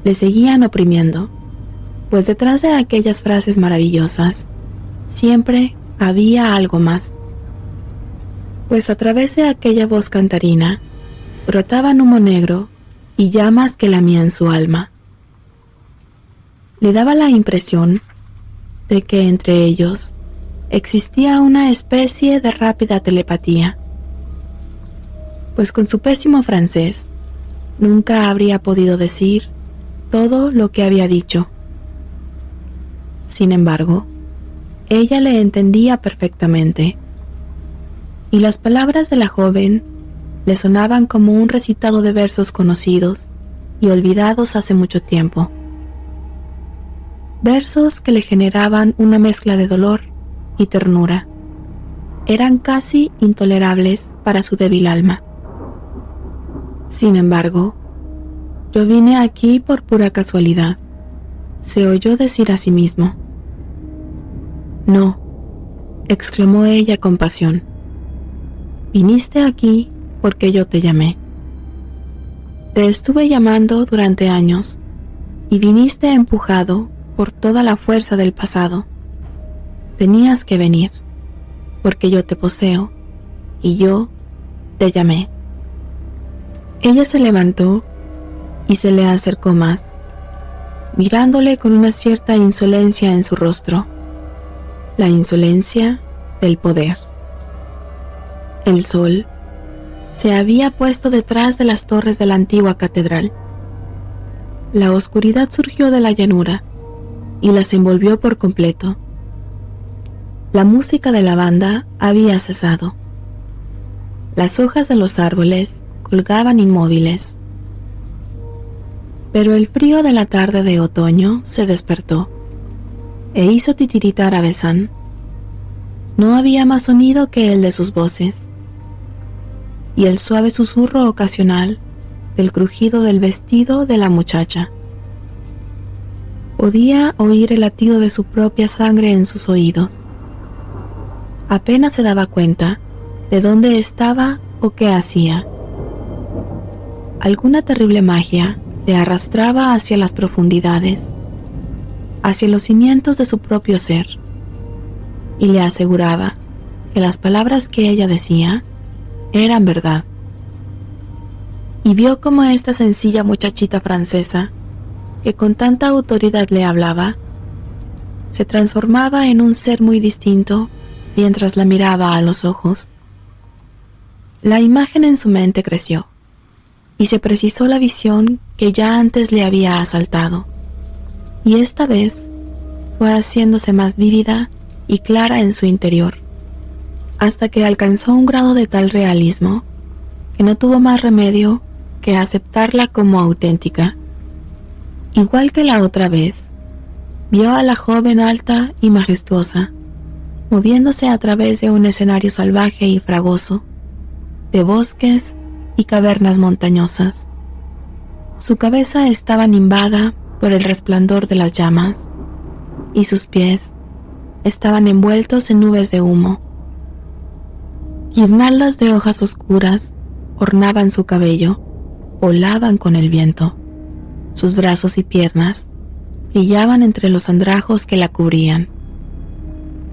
le seguían oprimiendo, pues detrás de aquellas frases maravillosas siempre había algo más, pues a través de aquella voz cantarina brotaban humo negro y llamas que lamían su alma. Le daba la impresión de que entre ellos existía una especie de rápida telepatía, pues con su pésimo francés nunca habría podido decir todo lo que había dicho. Sin embargo, ella le entendía perfectamente, y las palabras de la joven le sonaban como un recitado de versos conocidos y olvidados hace mucho tiempo. Versos que le generaban una mezcla de dolor y ternura. Eran casi intolerables para su débil alma. Sin embargo, yo vine aquí por pura casualidad, se oyó decir a sí mismo. No, exclamó ella con pasión. Viniste aquí porque yo te llamé. Te estuve llamando durante años y viniste empujado por toda la fuerza del pasado. Tenías que venir, porque yo te poseo y yo te llamé. Ella se levantó y se le acercó más, mirándole con una cierta insolencia en su rostro, la insolencia del poder. El sol se había puesto detrás de las torres de la antigua catedral. La oscuridad surgió de la llanura y las envolvió por completo. La música de la banda había cesado. Las hojas de los árboles colgaban inmóviles. Pero el frío de la tarde de otoño se despertó e hizo titiritar a Besán. No había más sonido que el de sus voces y el suave susurro ocasional del crujido del vestido de la muchacha. Podía oír el latido de su propia sangre en sus oídos. Apenas se daba cuenta de dónde estaba o qué hacía. Alguna terrible magia le arrastraba hacia las profundidades, hacia los cimientos de su propio ser, y le aseguraba que las palabras que ella decía eran verdad. Y vio cómo esta sencilla muchachita francesa, que con tanta autoridad le hablaba, se transformaba en un ser muy distinto mientras la miraba a los ojos. La imagen en su mente creció, y se precisó la visión que ya antes le había asaltado, y esta vez fue haciéndose más vívida y clara en su interior, hasta que alcanzó un grado de tal realismo que no tuvo más remedio que aceptarla como auténtica. Igual que la otra vez, vio a la joven alta y majestuosa, moviéndose a través de un escenario salvaje y fragoso, de bosques y cavernas montañosas. Su cabeza estaba nimbada por el resplandor de las llamas, y sus pies estaban envueltos en nubes de humo. Guirnaldas de hojas oscuras ornaban su cabello, volaban con el viento. Sus brazos y piernas brillaban entre los andrajos que la cubrían.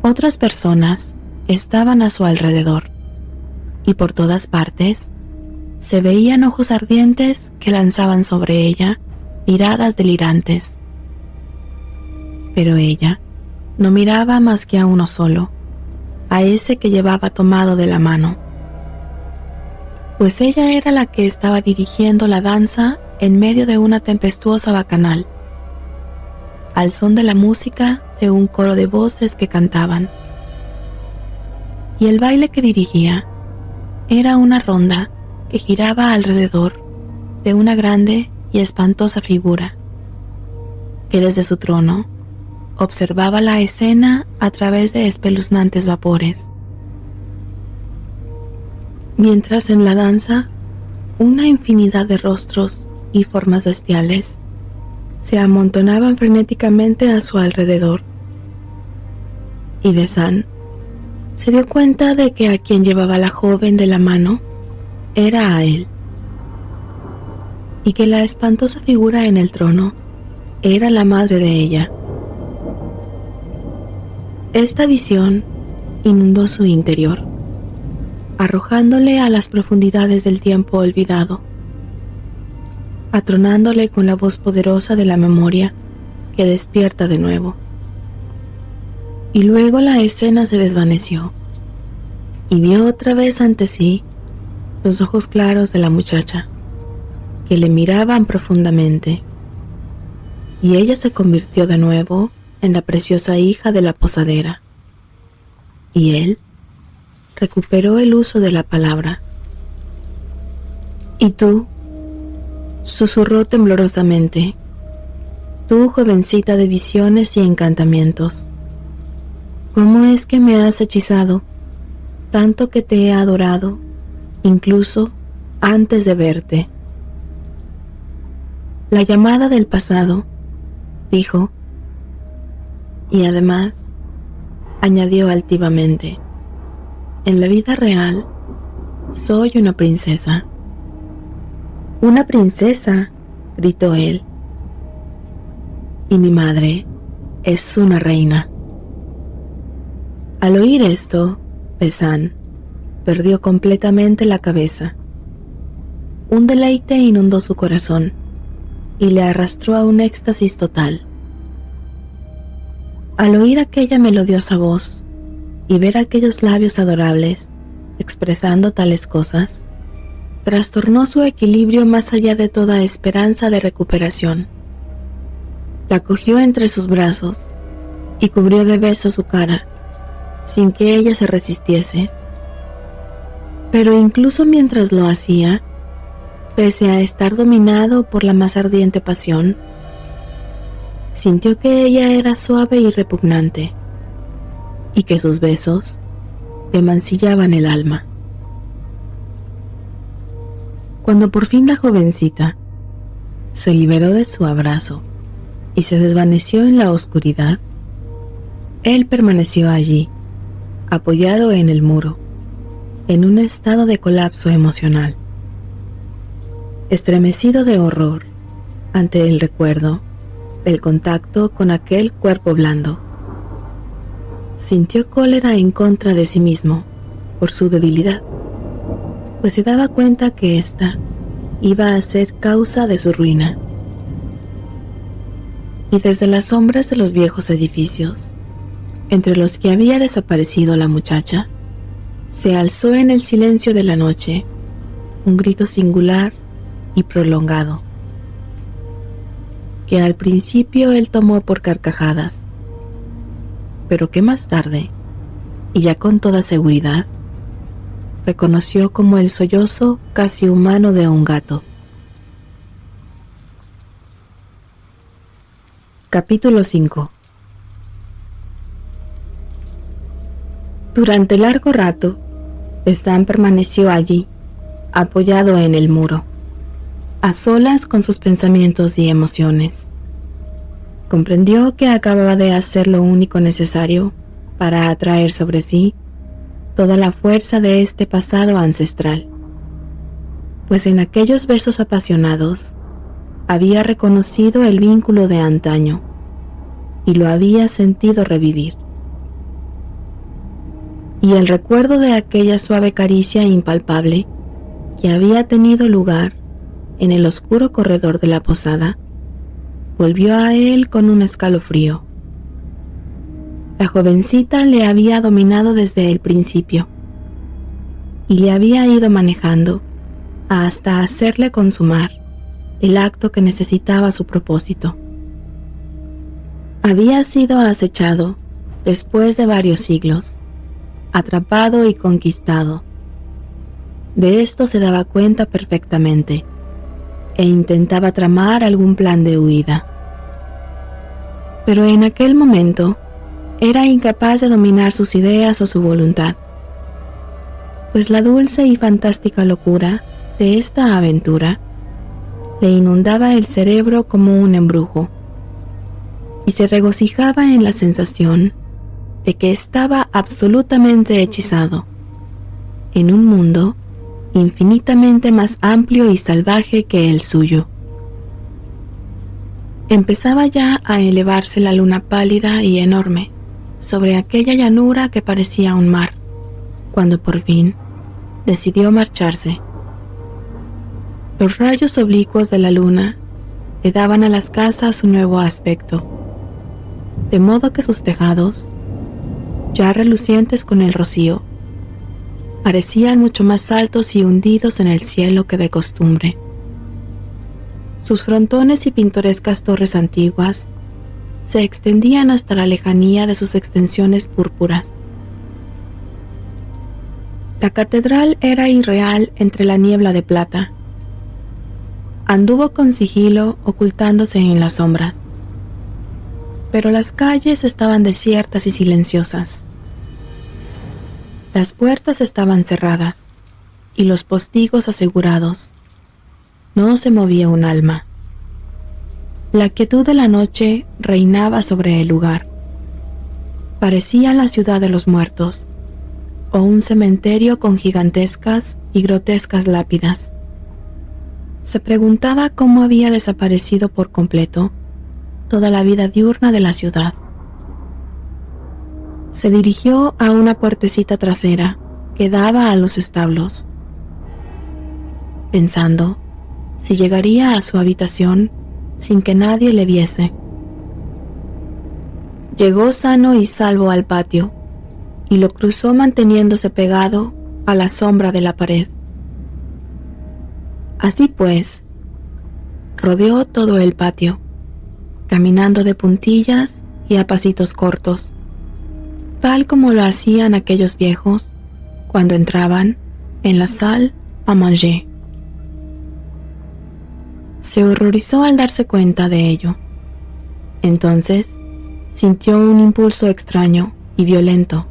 Otras personas estaban a su alrededor, y por todas partes se veían ojos ardientes que lanzaban sobre ella miradas delirantes. Pero ella no miraba más que a uno solo, a ese que llevaba tomado de la mano, pues ella era la que estaba dirigiendo la danza en medio de una tempestuosa bacanal, al son de la música de un coro de voces que cantaban. Y el baile que dirigía era una ronda que giraba alrededor de una grande y espantosa figura, que desde su trono observaba la escena a través de espeluznantes vapores. Mientras en la danza, una infinidad de rostros y formas bestiales se amontonaban frenéticamente a su alrededor, y Besán se dio cuenta de que a quien llevaba la joven de la mano era a él, y que la espantosa figura en el trono era la madre de ella. Esta visión inundó su interior, arrojándole a las profundidades del tiempo olvidado, atronándole con la voz poderosa de la memoria que despierta de nuevo. Y luego la escena se desvaneció y vio otra vez ante sí los ojos claros de la muchacha, que le miraban profundamente, y ella se convirtió de nuevo en la preciosa hija de la posadera, y él recuperó el uso de la palabra. «¿Y tú?», susurró temblorosamente, «tú, jovencita de visiones y encantamientos, ¿cómo es que me has hechizado, tanto que te he adorado, incluso antes de verte?» «La llamada del pasado», dijo, y además añadió altivamente, «en la vida real soy una princesa». «¿Una princesa?», gritó él. «Y mi madre es una reina». Al oír esto, Besán perdió completamente la cabeza. Un deleite inundó su corazón y le arrastró a un éxtasis total. Al oír aquella melodiosa voz y ver aquellos labios adorables expresando tales cosas, trastornó su equilibrio más allá de toda esperanza de recuperación. La cogió entre sus brazos y cubrió de besos su cara, sin que ella se resistiese. Pero incluso mientras lo hacía, pese a estar dominado por la más ardiente pasión, sintió que ella era suave y repugnante, y que sus besos le mancillaban el alma. Cuando por fin la jovencita se liberó de su abrazo y se desvaneció en la oscuridad, él permaneció allí, apoyado en el muro, en un estado de colapso emocional. Estremecido de horror ante el recuerdo del contacto con aquel cuerpo blando, sintió cólera en contra de sí mismo por su debilidad, pues se daba cuenta que ésta iba a ser causa de su ruina. Y desde las sombras de los viejos edificios, entre los que había desaparecido la muchacha, se alzó en el silencio de la noche un grito singular y prolongado, que al principio él tomó por carcajadas, pero que más tarde, y ya con toda seguridad, reconoció como el sollozo casi humano de un gato. Capítulo 5. Durante largo rato, Besán permaneció allí, apoyado en el muro, a solas con sus pensamientos y emociones. Comprendió que acababa de hacer lo único necesario para atraer sobre sí toda la fuerza de este pasado ancestral, pues en aquellos versos apasionados había reconocido el vínculo de antaño y lo había sentido revivir. Y el recuerdo de aquella suave caricia impalpable que había tenido lugar en el oscuro corredor de la posada volvió a él con un escalofrío. La jovencita le había dominado desde el principio y le había ido manejando hasta hacerle consumar el acto que necesitaba su propósito. Había sido acechado después de varios siglos, atrapado y conquistado. De esto se daba cuenta perfectamente e intentaba tramar algún plan de huida. Pero en aquel momento era incapaz de dominar sus ideas o su voluntad, pues la dulce y fantástica locura de esta aventura le inundaba el cerebro como un embrujo, y se regocijaba en la sensación de que estaba absolutamente hechizado en un mundo infinitamente más amplio y salvaje que el suyo. Empezaba ya a elevarse la luna pálida y enorme sobre aquella llanura que parecía un mar, cuando por fin decidió marcharse. Los rayos oblicuos de la luna le daban a las casas un nuevo aspecto, de modo que sus tejados, ya relucientes con el rocío, parecían mucho más altos y hundidos en el cielo que de costumbre. Sus frontones y pintorescas torres antiguas se extendían hasta la lejanía de sus extensiones púrpuras. La catedral era irreal entre la niebla de plata. Anduvo con sigilo ocultándose en las sombras, pero las calles estaban desiertas y silenciosas. Las puertas estaban cerradas y los postigos asegurados. No se movía un alma. La quietud de la noche reinaba sobre el lugar. Parecía la ciudad de los muertos, o un cementerio con gigantescas y grotescas lápidas. Se preguntaba cómo había desaparecido por completo toda la vida diurna de la ciudad. Se dirigió a una puertecita trasera que daba a los establos, pensando si llegaría a su habitación sin que nadie le viese. Llegó sano y salvo al patio y lo cruzó manteniéndose pegado a la sombra de la pared. Así pues, rodeó todo el patio, caminando de puntillas y a pasitos cortos, tal como lo hacían aquellos viejos cuando entraban en la salle à manger. Se horrorizó al darse cuenta de ello. Entonces sintió un impulso extraño y violento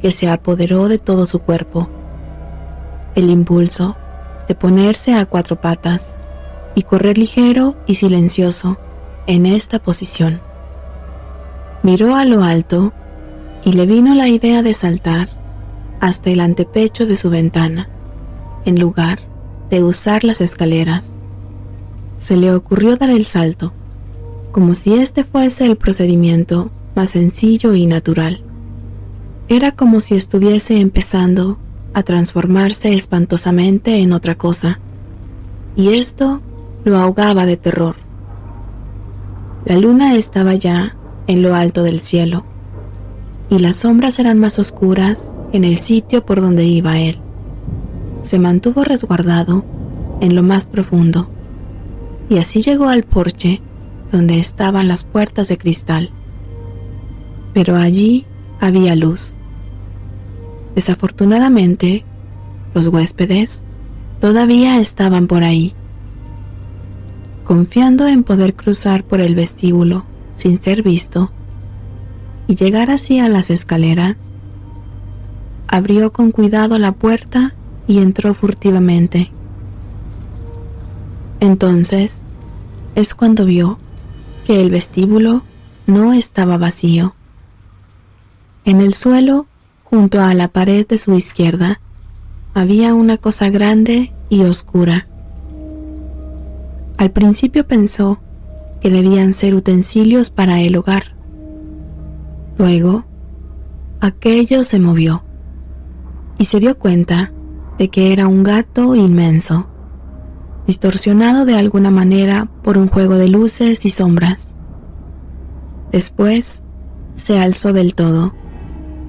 que se apoderó de todo su cuerpo. El impulso de ponerse a cuatro patas y correr ligero y silencioso en esta posición. Miró a lo alto y le vino la idea de saltar hasta el antepecho de su ventana, en lugar de usar las escaleras. Se le ocurrió dar el salto, como si este fuese el procedimiento más sencillo y natural. Era como si estuviese empezando a transformarse espantosamente en otra cosa, y esto lo ahogaba de terror. La luna estaba ya en lo alto del cielo, y las sombras eran más oscuras en el sitio por donde iba él. Se mantuvo resguardado en lo más profundo, y así llegó al porche donde estaban las puertas de cristal. Pero allí había luz. Desafortunadamente, los huéspedes todavía estaban por ahí. Confiando en poder cruzar por el vestíbulo sin ser visto y llegar así a las escaleras, abrió con cuidado la puerta y entró furtivamente. Entonces es cuando vio que el vestíbulo no estaba vacío. En el suelo, junto a la pared de su izquierda, había una cosa grande y oscura. Al principio pensó que debían ser utensilios para el hogar. Luego, aquello se movió y se dio cuenta de que era un gato inmenso, distorsionado de alguna manera por un juego de luces y sombras. Después se alzó del todo,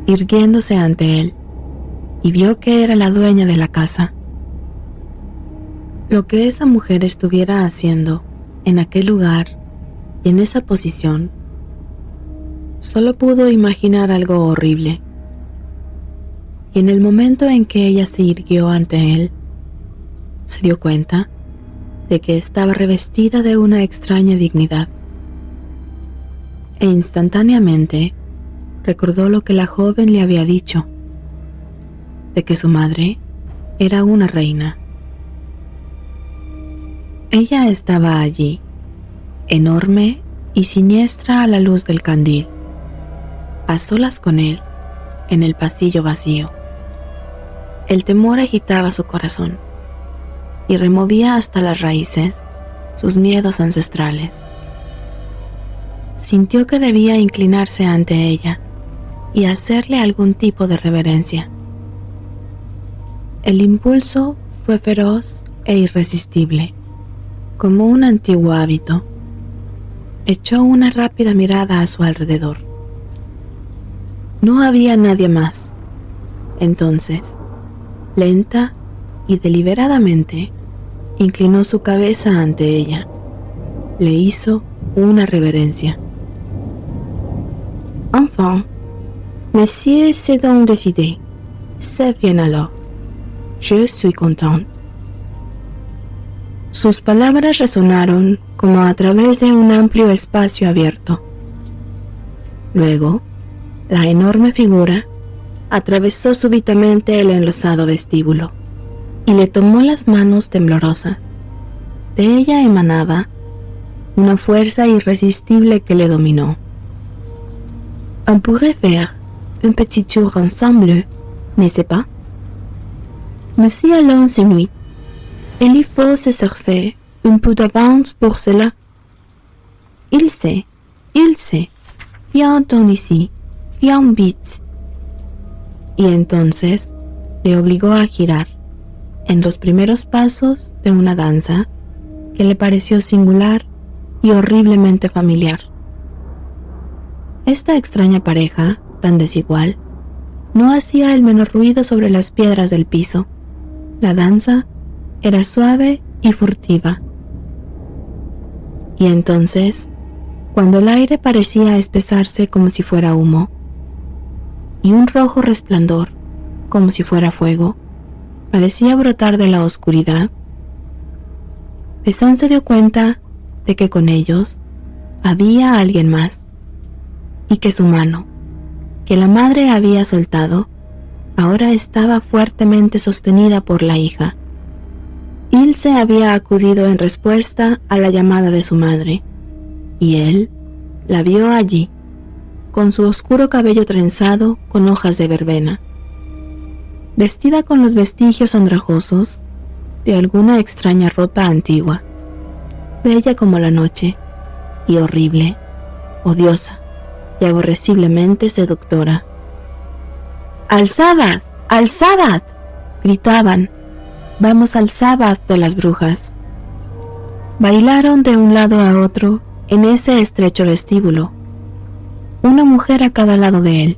irguiéndose ante él, y vio que era la dueña de la casa. Lo que esa mujer estuviera haciendo en aquel lugar y en esa posición, solo pudo imaginar algo horrible. Y en el momento en que ella se irguió ante él, se dio cuenta de que estaba revestida de una extraña dignidad. E instantáneamente recordó lo que la joven le había dicho, de que su madre era una reina. Ella estaba allí, enorme y siniestra a la luz del candil, a solas con él, en el pasillo vacío. El temor agitaba su corazón y removía hasta las raíces sus miedos ancestrales. Sintió que debía inclinarse ante ella y hacerle algún tipo de reverencia. El impulso fue feroz e irresistible, como un antiguo hábito. echó una rápida mirada a su alrededor. No había nadie más. Entonces, lenta y deliberadamente, inclinó su cabeza ante ella. Le hizo una reverencia. Enfin, Monsieur s'est donc décidé. C'est bien alors. Je suis content. Sus palabras resonaron como a través de un amplio espacio abierto. Luego, la enorme figura atravesó súbitamente el enlosado vestíbulo y le tomó las manos temblorosas. De ella emanaba una fuerza irresistible que le dominó. On pourrait faire un petit tour ensemble, n'est-ce pas? Mais si allons ces nuits, il faut se chercher un peu d'avance pour cela. Il sait. Viens-t'en ici, viens vite. Y entonces le obligó a girar en los primeros pasos de una danza que le pareció singular y horriblemente familiar. Esta extraña pareja, tan desigual, no hacía el menor ruido sobre las piedras del piso. La danza era suave y furtiva. Y entonces, cuando el aire parecía espesarse como si fuera humo, y un rojo resplandor, como si fuera fuego, parecía brotar de la oscuridad, Besán se dio cuenta de que con ellos había alguien más, y que su mano, que la madre había soltado, ahora estaba fuertemente sostenida por la hija. Ilse había acudido en respuesta a la llamada de su madre, y él la vio allí, con su oscuro cabello trenzado con hojas de verbena, vestida con los vestigios andrajosos de alguna extraña ropa antigua, bella como la noche, y horrible, odiosa y aborreciblemente seductora. ¡Al sábado! ¡Al sábado!, gritaban. Vamos al sábado de las brujas. Bailaron de un lado a otro en ese estrecho vestíbulo, una mujer a cada lado de él,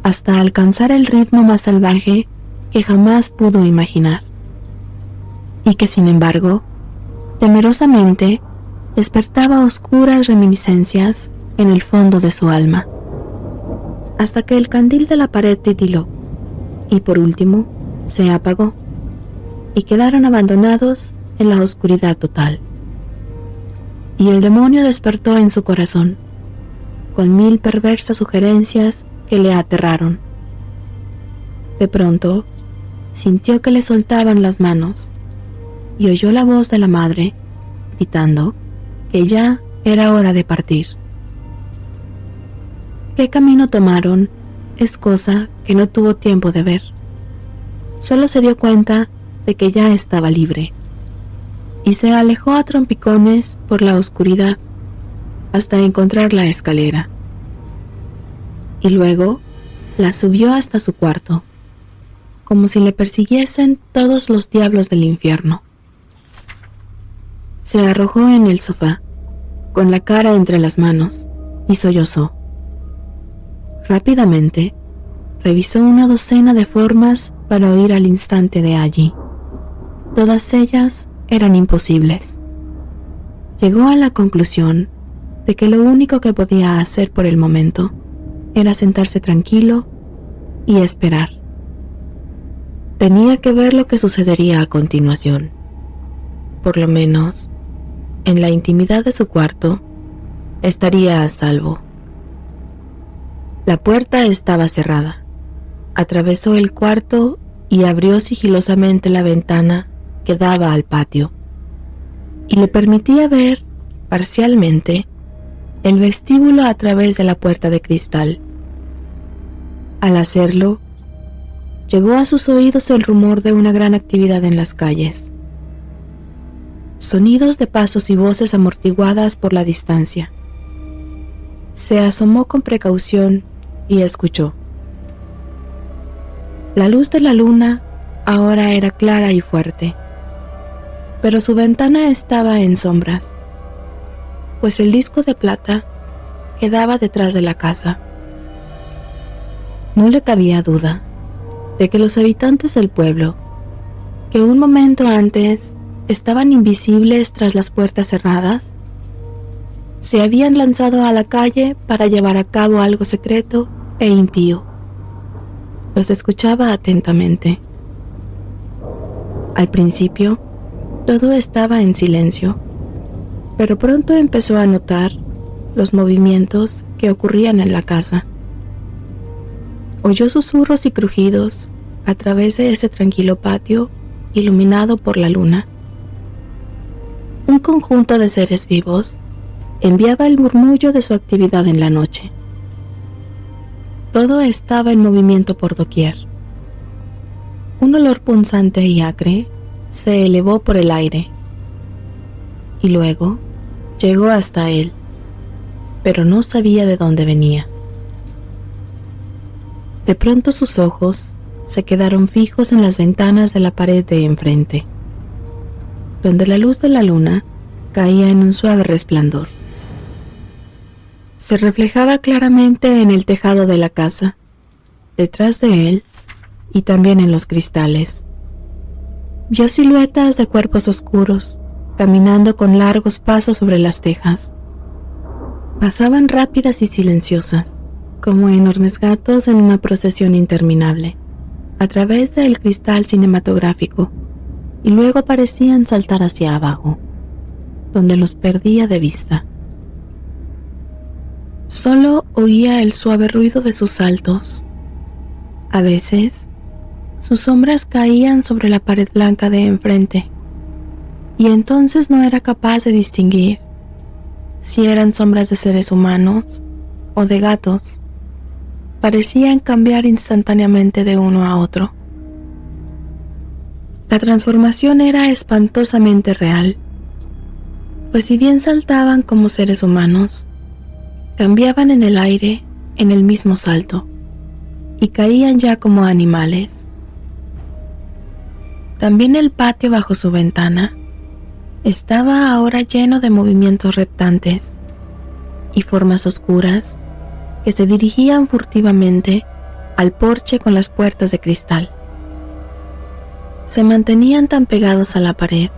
hasta alcanzar el ritmo más salvaje que jamás pudo imaginar, y que sin embargo, temerosamente, despertaba oscuras reminiscencias en el fondo de su alma, hasta que el candil de la pared titiló, y por último se apagó, y quedaron abandonados en la oscuridad total. Y el demonio despertó en su corazón, con 1000 perversas sugerencias que le aterraron. De pronto, sintió que le soltaban las manos, y oyó la voz de la madre, gritando que ya era hora de partir. ¿Qué camino tomaron? Es cosa que no tuvo tiempo de ver. Solo se dio cuenta de que ya estaba libre, y se alejó a trompicones por la oscuridad hasta encontrar la escalera, y luego la subió hasta su cuarto, como si le persiguiesen todos los diablos del infierno. Se arrojó en el sofá, con la cara entre las manos, y sollozó. Rápidamente, revisó una docena de formas para huir al instante de allí. Todas ellas eran imposibles. Llegó a la conclusión de que lo único que podía hacer por el momento era sentarse tranquilo y esperar. Tenía que ver lo que sucedería a continuación. Por lo menos, en la intimidad de su cuarto, estaría a salvo. La puerta estaba cerrada. Atravesó el cuarto y abrió sigilosamente la ventana que daba al patio, y le permitía ver, parcialmente, el vestíbulo a través de la puerta de cristal. Al hacerlo, llegó a sus oídos el rumor de una gran actividad en las calles. Sonidos de pasos y voces amortiguadas por la distancia. Se asomó con precaución y escuchó. La luz de la luna ahora era clara y fuerte, pero su ventana estaba en sombras. pues el disco de plata quedaba detrás de la casa. No le cabía duda de que los habitantes del pueblo, que un momento antes estaban invisibles tras las puertas cerradas, se habían lanzado a la calle para llevar a cabo algo secreto e impío. Los escuchaba atentamente. Al principio, todo estaba en silencio, pero pronto empezó a notar los movimientos que ocurrían en la casa. Oyó susurros y crujidos a través de ese tranquilo patio iluminado por la luna. Un conjunto de seres vivos enviaba el murmullo de su actividad en la noche. Todo estaba en movimiento por doquier. Un olor punzante y acre se elevó por el aire y luego llegó hasta él, pero no sabía de dónde venía. De pronto sus ojos se quedaron fijos en las ventanas de la pared de enfrente, donde la luz de la luna caía en un suave resplandor. Se reflejaba claramente en el tejado de la casa, detrás de él y también en los cristales. Vio siluetas de cuerpos oscuros caminando con largos pasos sobre las tejas. Pasaban rápidas y silenciosas, como enormes gatos en una procesión interminable, a través del cristal cinematográfico, y luego parecían saltar hacia abajo, donde los perdía de vista. Solo oía el suave ruido de sus saltos. A veces, sus sombras caían sobre la pared blanca de enfrente, y entonces no era capaz de distinguir si eran sombras de seres humanos o de gatos. Parecían cambiar instantáneamente de uno a otro. La transformación era espantosamente real, pues si bien saltaban como seres humanos, cambiaban en el aire en el mismo salto y caían ya como animales. También el patio bajo su ventana estaba ahora lleno de movimientos reptantes y formas oscuras que se dirigían furtivamente al porche con las puertas de cristal. Se mantenían tan pegados a la pared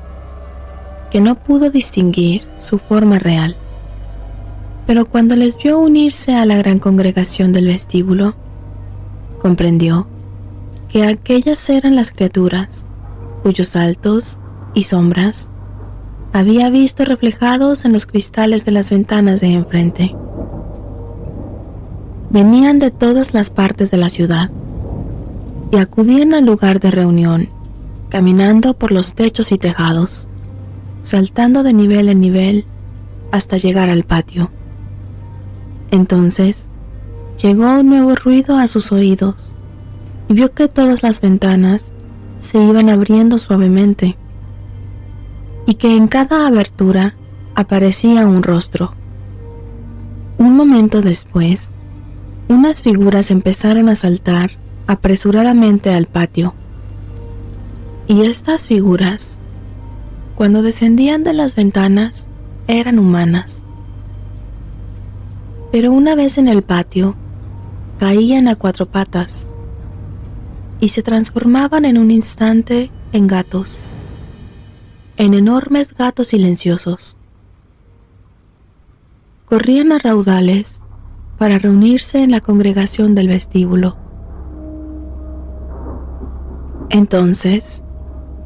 que no pudo distinguir su forma real. Pero cuando les vio unirse a la gran congregación del vestíbulo, comprendió que aquellas eran las criaturas cuyos saltos y sombras había visto reflejados en los cristales de las ventanas de enfrente. Venían de todas las partes de la ciudad y acudían al lugar de reunión, caminando por los techos y tejados, saltando de nivel en nivel hasta llegar al patio. Entonces llegó un nuevo ruido a sus oídos y vio que todas las ventanas se iban abriendo suavemente y que en cada abertura aparecía un rostro. Un momento después, unas figuras empezaron a saltar apresuradamente al patio. Y estas figuras, cuando descendían de las ventanas, eran humanas. Pero una vez en el patio, caían a cuatro patas y se transformaban en un instante en gatos, en enormes gatos silenciosos. Corrían a raudales para reunirse en la congregación del vestíbulo. Entonces,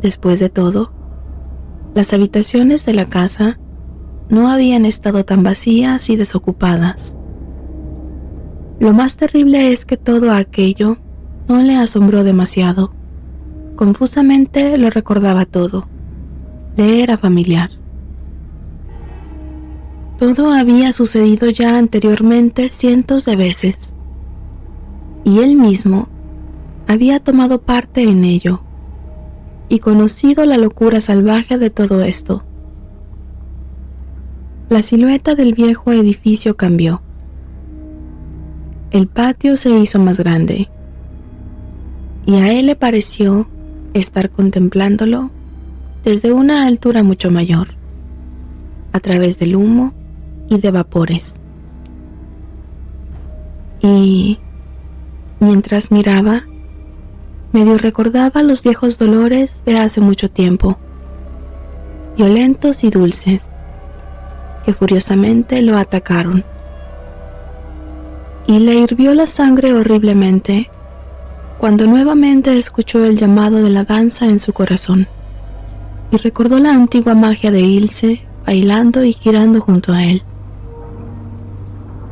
después de todo, las habitaciones de la casa no habían estado tan vacías y desocupadas. Lo más terrible es que todo aquello no le asombró demasiado. Confusamente lo recordaba todo. Le era familiar. Todo había sucedido ya anteriormente cientos de veces, y él mismo había tomado parte en ello y conocido la locura salvaje de todo esto. La silueta del viejo edificio cambió. El patio se hizo más grande, y a él le pareció estar contemplándolo desde una altura mucho mayor, a través del humo y de vapores. Y mientras miraba, medio recordaba los viejos dolores de hace mucho tiempo, violentos y dulces, que furiosamente lo atacaron. Y le hirvió la sangre horriblemente cuando nuevamente escuchó el llamado de la danza en su corazón y recordó la antigua magia de Ilse bailando y girando junto a él.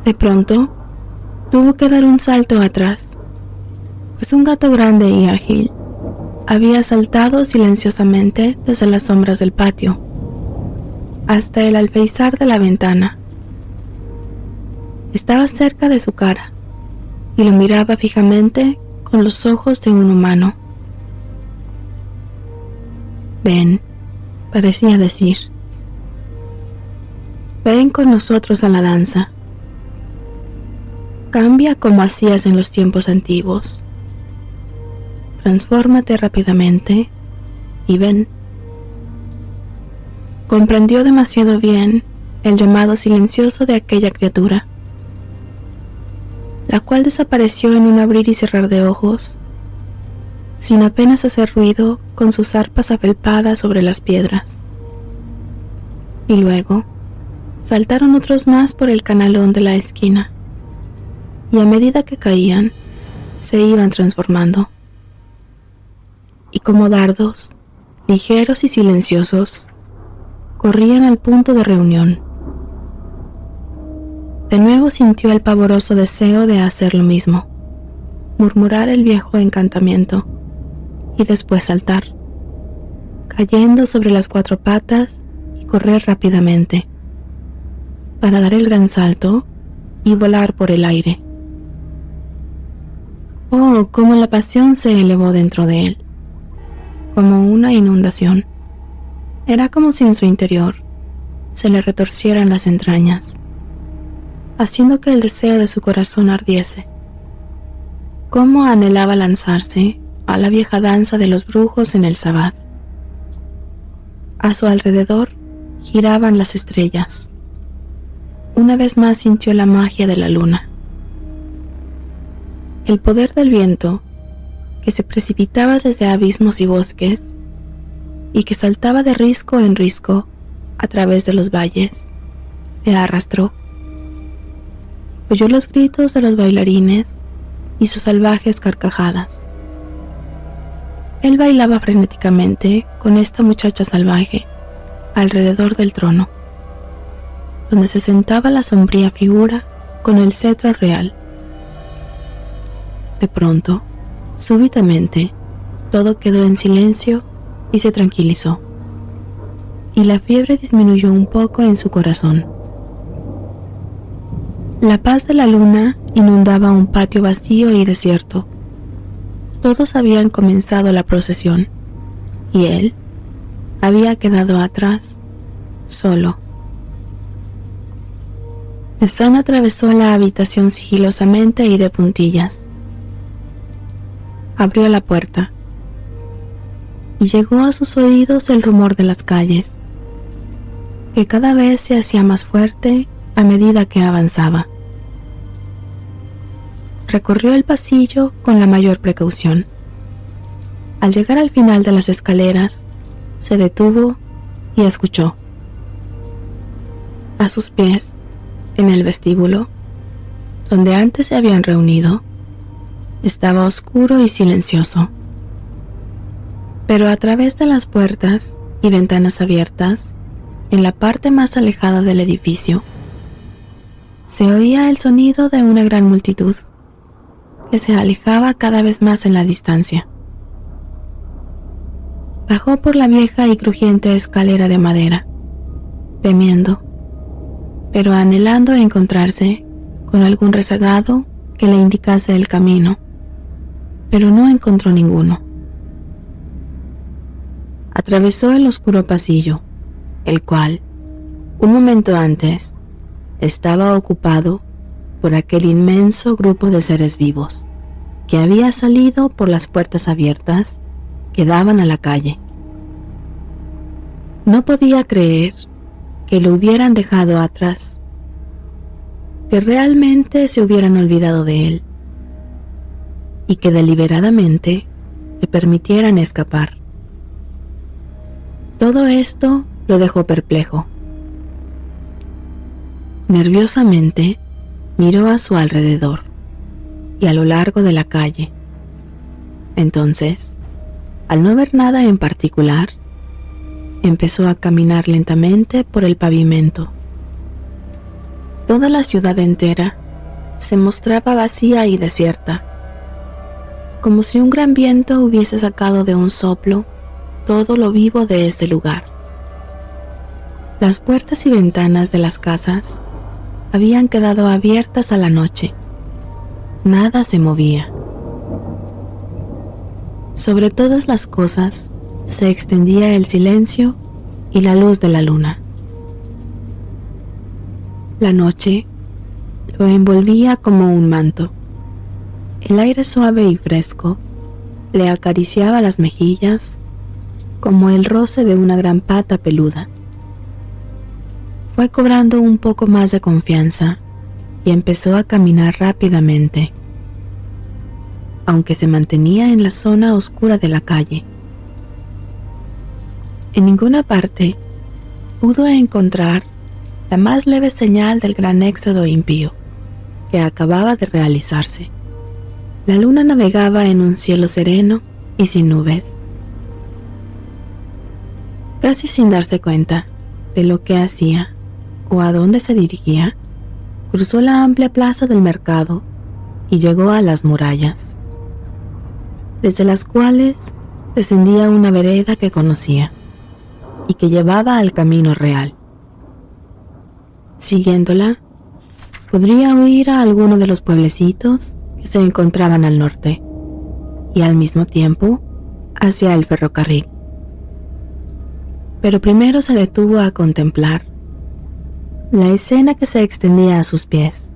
De pronto, tuvo que dar un salto atrás, pues un gato grande y ágil había saltado silenciosamente desde las sombras del patio hasta el alféizar de la ventana. Estaba cerca de su cara y lo miraba fijamente con los ojos de un humano. «Ven», parecía decir. «Ven con nosotros a la danza. Cambia como hacías en los tiempos antiguos. Transfórmate rápidamente y ven». Comprendió demasiado bien el llamado silencioso de aquella criatura, la cual desapareció en un abrir y cerrar de ojos, sin apenas hacer ruido con sus arpas afelpadas sobre las piedras. Y luego saltaron otros más por el canalón de la esquina, y a medida que caían, se iban transformando. Y como dardos, ligeros y silenciosos, corrían al punto de reunión. De nuevo sintió el pavoroso deseo de hacer lo mismo, murmurar el viejo encantamiento y después saltar, cayendo sobre las 4 patas y correr rápidamente, para dar el gran salto y volar por el aire. Oh, cómo la pasión se elevó dentro de él, como una inundación. Era como si en su interior se le retorcieran las entrañas, haciendo que el deseo de su corazón ardiese. Cómo anhelaba lanzarse a la vieja danza de los brujos en el sabbat. A su alrededor giraban las estrellas. Una vez más sintió la magia de la luna. El poder del viento, que se precipitaba desde abismos y bosques, y que saltaba de risco en risco a través de los valles, le arrastró. Oyó los gritos de los bailarines y sus salvajes carcajadas. Él bailaba frenéticamente con esta muchacha salvaje alrededor del trono, donde se sentaba la sombría figura con el cetro real. De pronto, súbitamente, todo quedó en silencio y se tranquilizó, y la fiebre disminuyó un poco en su corazón. La paz de la luna inundaba un patio vacío y desierto. Todos habían comenzado la procesión, y él había quedado atrás, solo. Mesán atravesó la habitación sigilosamente y de puntillas. Abrió la puerta, y llegó a sus oídos el rumor de las calles, que cada vez se hacía más fuerte a medida que avanzaba. Recorrió el pasillo con la mayor precaución. Al llegar al final de las escaleras, se detuvo y escuchó. A sus pies, en el vestíbulo, donde antes se habían reunido, estaba oscuro y silencioso. Pero a través de las puertas y ventanas abiertas, en la parte más alejada del edificio, se oía el sonido de una gran multitud que se alejaba cada vez más en la distancia. Bajó por la vieja y crujiente escalera de madera, temiendo, pero anhelando encontrarse con algún rezagado que le indicase el camino, pero no encontró ninguno. Atravesó el oscuro pasillo, el cual, un momento antes, estaba ocupado por aquel inmenso grupo de seres vivos que había salido por las puertas abiertas que daban a la calle. No podía creer que lo hubieran dejado atrás, que realmente se hubieran olvidado de él y que deliberadamente le permitieran escapar. Todo esto lo dejó perplejo. Nerviosamente miró a su alrededor y a lo largo de la calle. Entonces, al no ver nada en particular, empezó a caminar lentamente por el pavimento. Toda la ciudad entera se mostraba vacía y desierta, como si un gran viento hubiese sacado de un soplo todo lo vivo de ese lugar. Las puertas y ventanas de las casas habían quedado abiertas a la noche. Nada se movía. Sobre todas las cosas se extendía el silencio y la luz de la luna. La noche lo envolvía como un manto. El aire suave y fresco le acariciaba las mejillas como el roce de una gran pata peluda. Fue cobrando un poco más de confianza y empezó a caminar rápidamente, aunque se mantenía en la zona oscura de la calle. En ninguna parte pudo encontrar la más leve señal del gran éxodo impío que acababa de realizarse. La luna navegaba en un cielo sereno y sin nubes. Casi sin darse cuenta de lo que hacía o a dónde se dirigía, cruzó la amplia plaza del mercado y llegó a las murallas, desde las cuales descendía una vereda que conocía y que llevaba al camino real. Siguiéndola, podría huir a alguno de los pueblecitos que se encontraban al norte y al mismo tiempo hacia el ferrocarril. Pero primero se detuvo a contemplar la escena que se extendía a sus pies,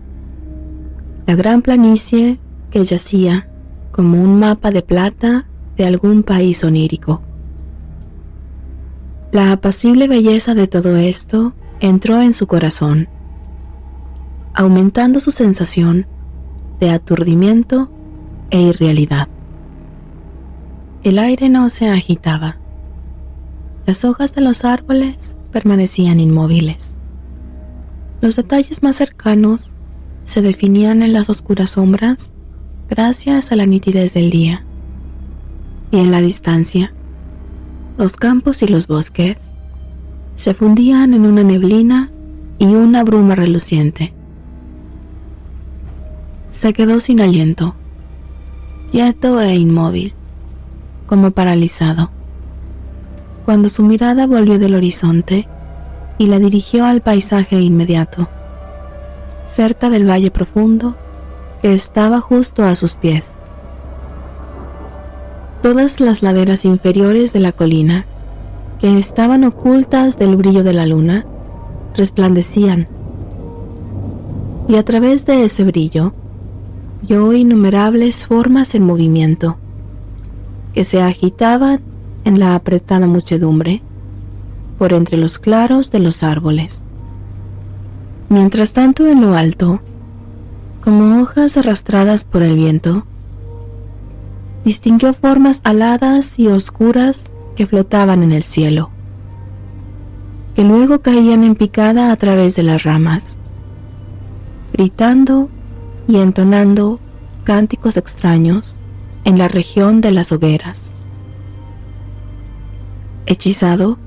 la gran planicie que yacía como un mapa de plata de algún país onírico. La apacible belleza de todo esto entró en su corazón, aumentando su sensación de aturdimiento e irrealidad. El aire no se agitaba. Las hojas de los árboles permanecían inmóviles. Los detalles más cercanos se definían en las oscuras sombras gracias a la nitidez del día. Y en la distancia, los campos y los bosques se fundían en una neblina y una bruma reluciente. Se quedó sin aliento, quieto e inmóvil, como paralizado, cuando su mirada volvió del horizonte y la dirigió al paisaje inmediato, cerca del valle profundo que estaba justo a sus pies. Todas las laderas inferiores de la colina, que estaban ocultas del brillo de la luna, resplandecían, y a través de ese brillo vio innumerables formas en movimiento, que se agitaban en la apretada muchedumbre por entre los claros de los árboles. Mientras tanto, en lo alto, como hojas arrastradas por el viento, distinguió formas aladas y oscuras que flotaban en el cielo, que luego caían en picada a través de las ramas, gritando y entonando cánticos extraños en la región de las hogueras. Hechizado,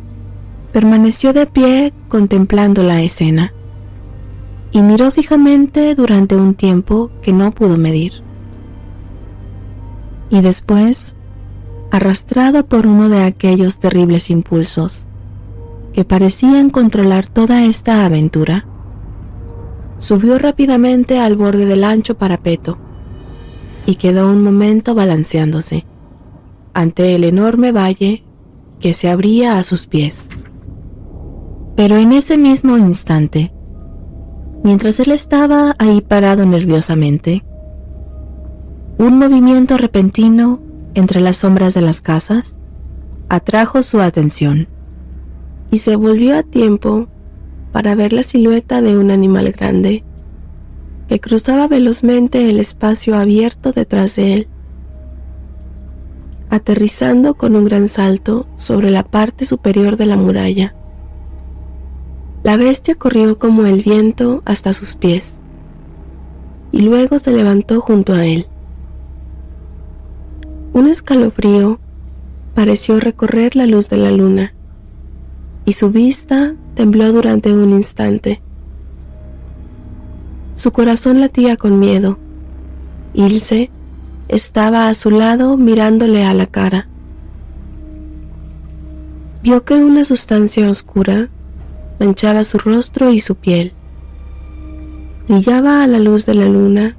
permaneció de pie contemplando la escena y miró fijamente durante un tiempo que no pudo medir. Y después, arrastrado por uno de aquellos terribles impulsos que parecían controlar toda esta aventura, subió rápidamente al borde del ancho parapeto y quedó un momento balanceándose ante el enorme valle que se abría a sus pies. Pero en ese mismo instante, mientras él estaba ahí parado nerviosamente, un movimiento repentino entre las sombras de las casas atrajo su atención y se volvió a tiempo para ver la silueta de un animal grande que cruzaba velozmente el espacio abierto detrás de él, aterrizando con un gran salto sobre la parte superior de la muralla. La bestia corrió como el viento hasta sus pies, y luego se levantó junto a él. Un escalofrío pareció recorrer la luz de la luna, y su vista tembló durante un instante. Su corazón latía con miedo. Ilse estaba a su lado mirándole a la cara. Vio que una sustancia oscura manchaba su rostro y su piel. Brillaba a la luz de la luna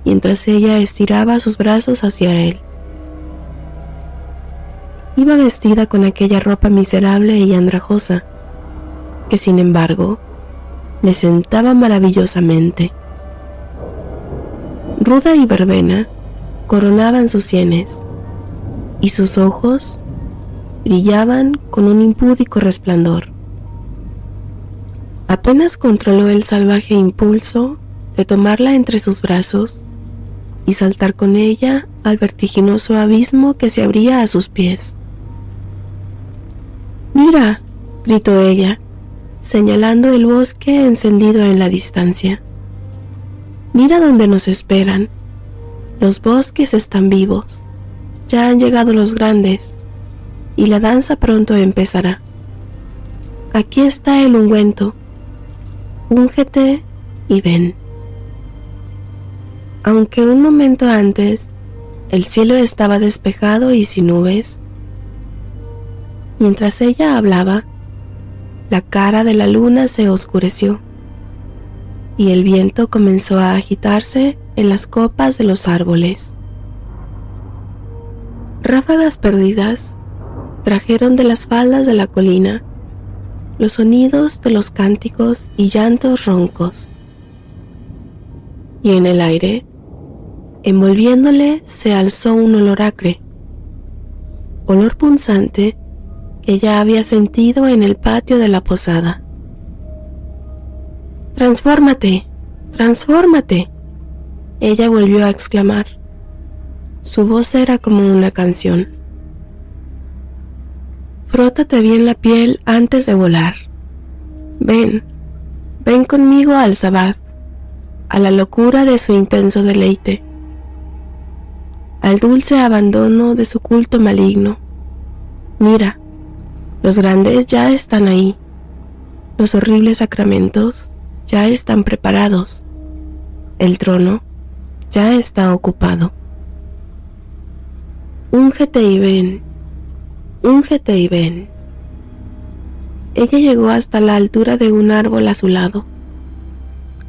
mientras ella estiraba sus brazos hacia él. Iba vestida con aquella ropa miserable y andrajosa, que sin embargo le sentaba maravillosamente. Ruda y verbena coronaban sus sienes, y sus ojos brillaban con un impúdico resplandor. Apenas controló el salvaje impulso de tomarla entre sus brazos y saltar con ella al vertiginoso abismo que se abría a sus pies. «¡Mira!», gritó ella, señalando el bosque encendido en la distancia. «Mira dónde nos esperan. Los bosques están vivos. Ya han llegado los grandes, y la danza pronto empezará. Aquí está el ungüento. Úngete y ven». Aunque un momento antes el cielo estaba despejado y sin nubes, mientras ella hablaba, la cara de la luna se oscureció y el viento comenzó a agitarse en las copas de los árboles. Ráfagas perdidas trajeron de las faldas de la colina los sonidos de los cánticos y llantos roncos. Y en el aire, envolviéndole, se alzó un olor acre, olor punzante que ya había sentido en el patio de la posada. «¡Transfórmate! ¡Transfórmate!», ella volvió a exclamar. Su voz era como una canción. «Frótate bien la piel antes de volar. Ven, ven conmigo al sabbat, a la locura de su intenso deleite, al dulce abandono de su culto maligno. Mira, los grandes ya están ahí, los horribles sacramentos ya están preparados, el trono ya está ocupado. Úngete y ven, úngete y ven». Ella llegó hasta la altura de un árbol a su lado,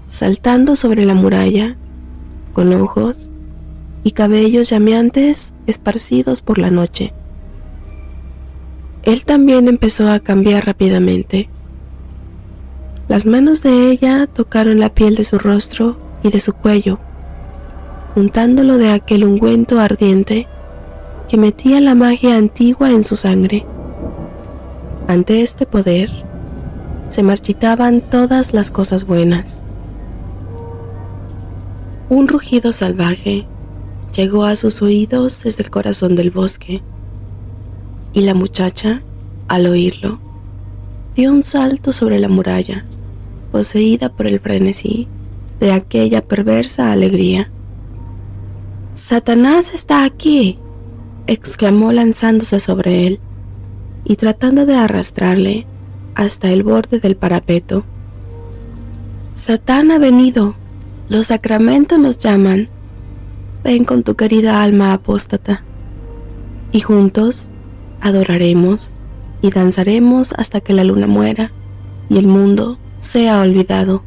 saltando sobre la muralla, con ojos y cabellos llameantes esparcidos por la noche. Él también empezó a cambiar rápidamente. Las manos de ella tocaron la piel de su rostro y de su cuello, untándolo de aquel ungüento ardiente que metía la magia antigua en su sangre. Ante este poder, se marchitaban todas las cosas buenas. Un rugido salvaje llegó a sus oídos desde el corazón del bosque, y la muchacha, al oírlo, dio un salto sobre la muralla, poseída por el frenesí de aquella perversa alegría. «¡Satanás está aquí!», exclamó lanzándose sobre él y tratando de arrastrarle hasta el borde del parapeto. «Satán ha venido, los sacramentos nos llaman. Ven con tu querida alma apóstata, y juntos adoraremos y danzaremos hasta que la luna muera y el mundo sea olvidado».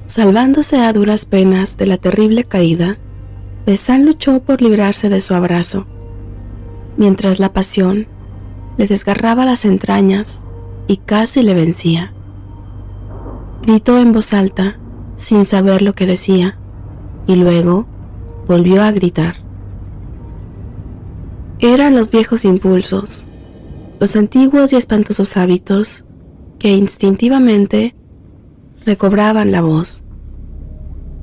Salvándose a duras penas de la terrible caída, Besán luchó por librarse de su abrazo, mientras la pasión le desgarraba las entrañas y casi le vencía. Gritó en voz alta, sin saber lo que decía, y luego volvió a gritar. Eran los viejos impulsos, los antiguos y espantosos hábitos que instintivamente recobraban la voz.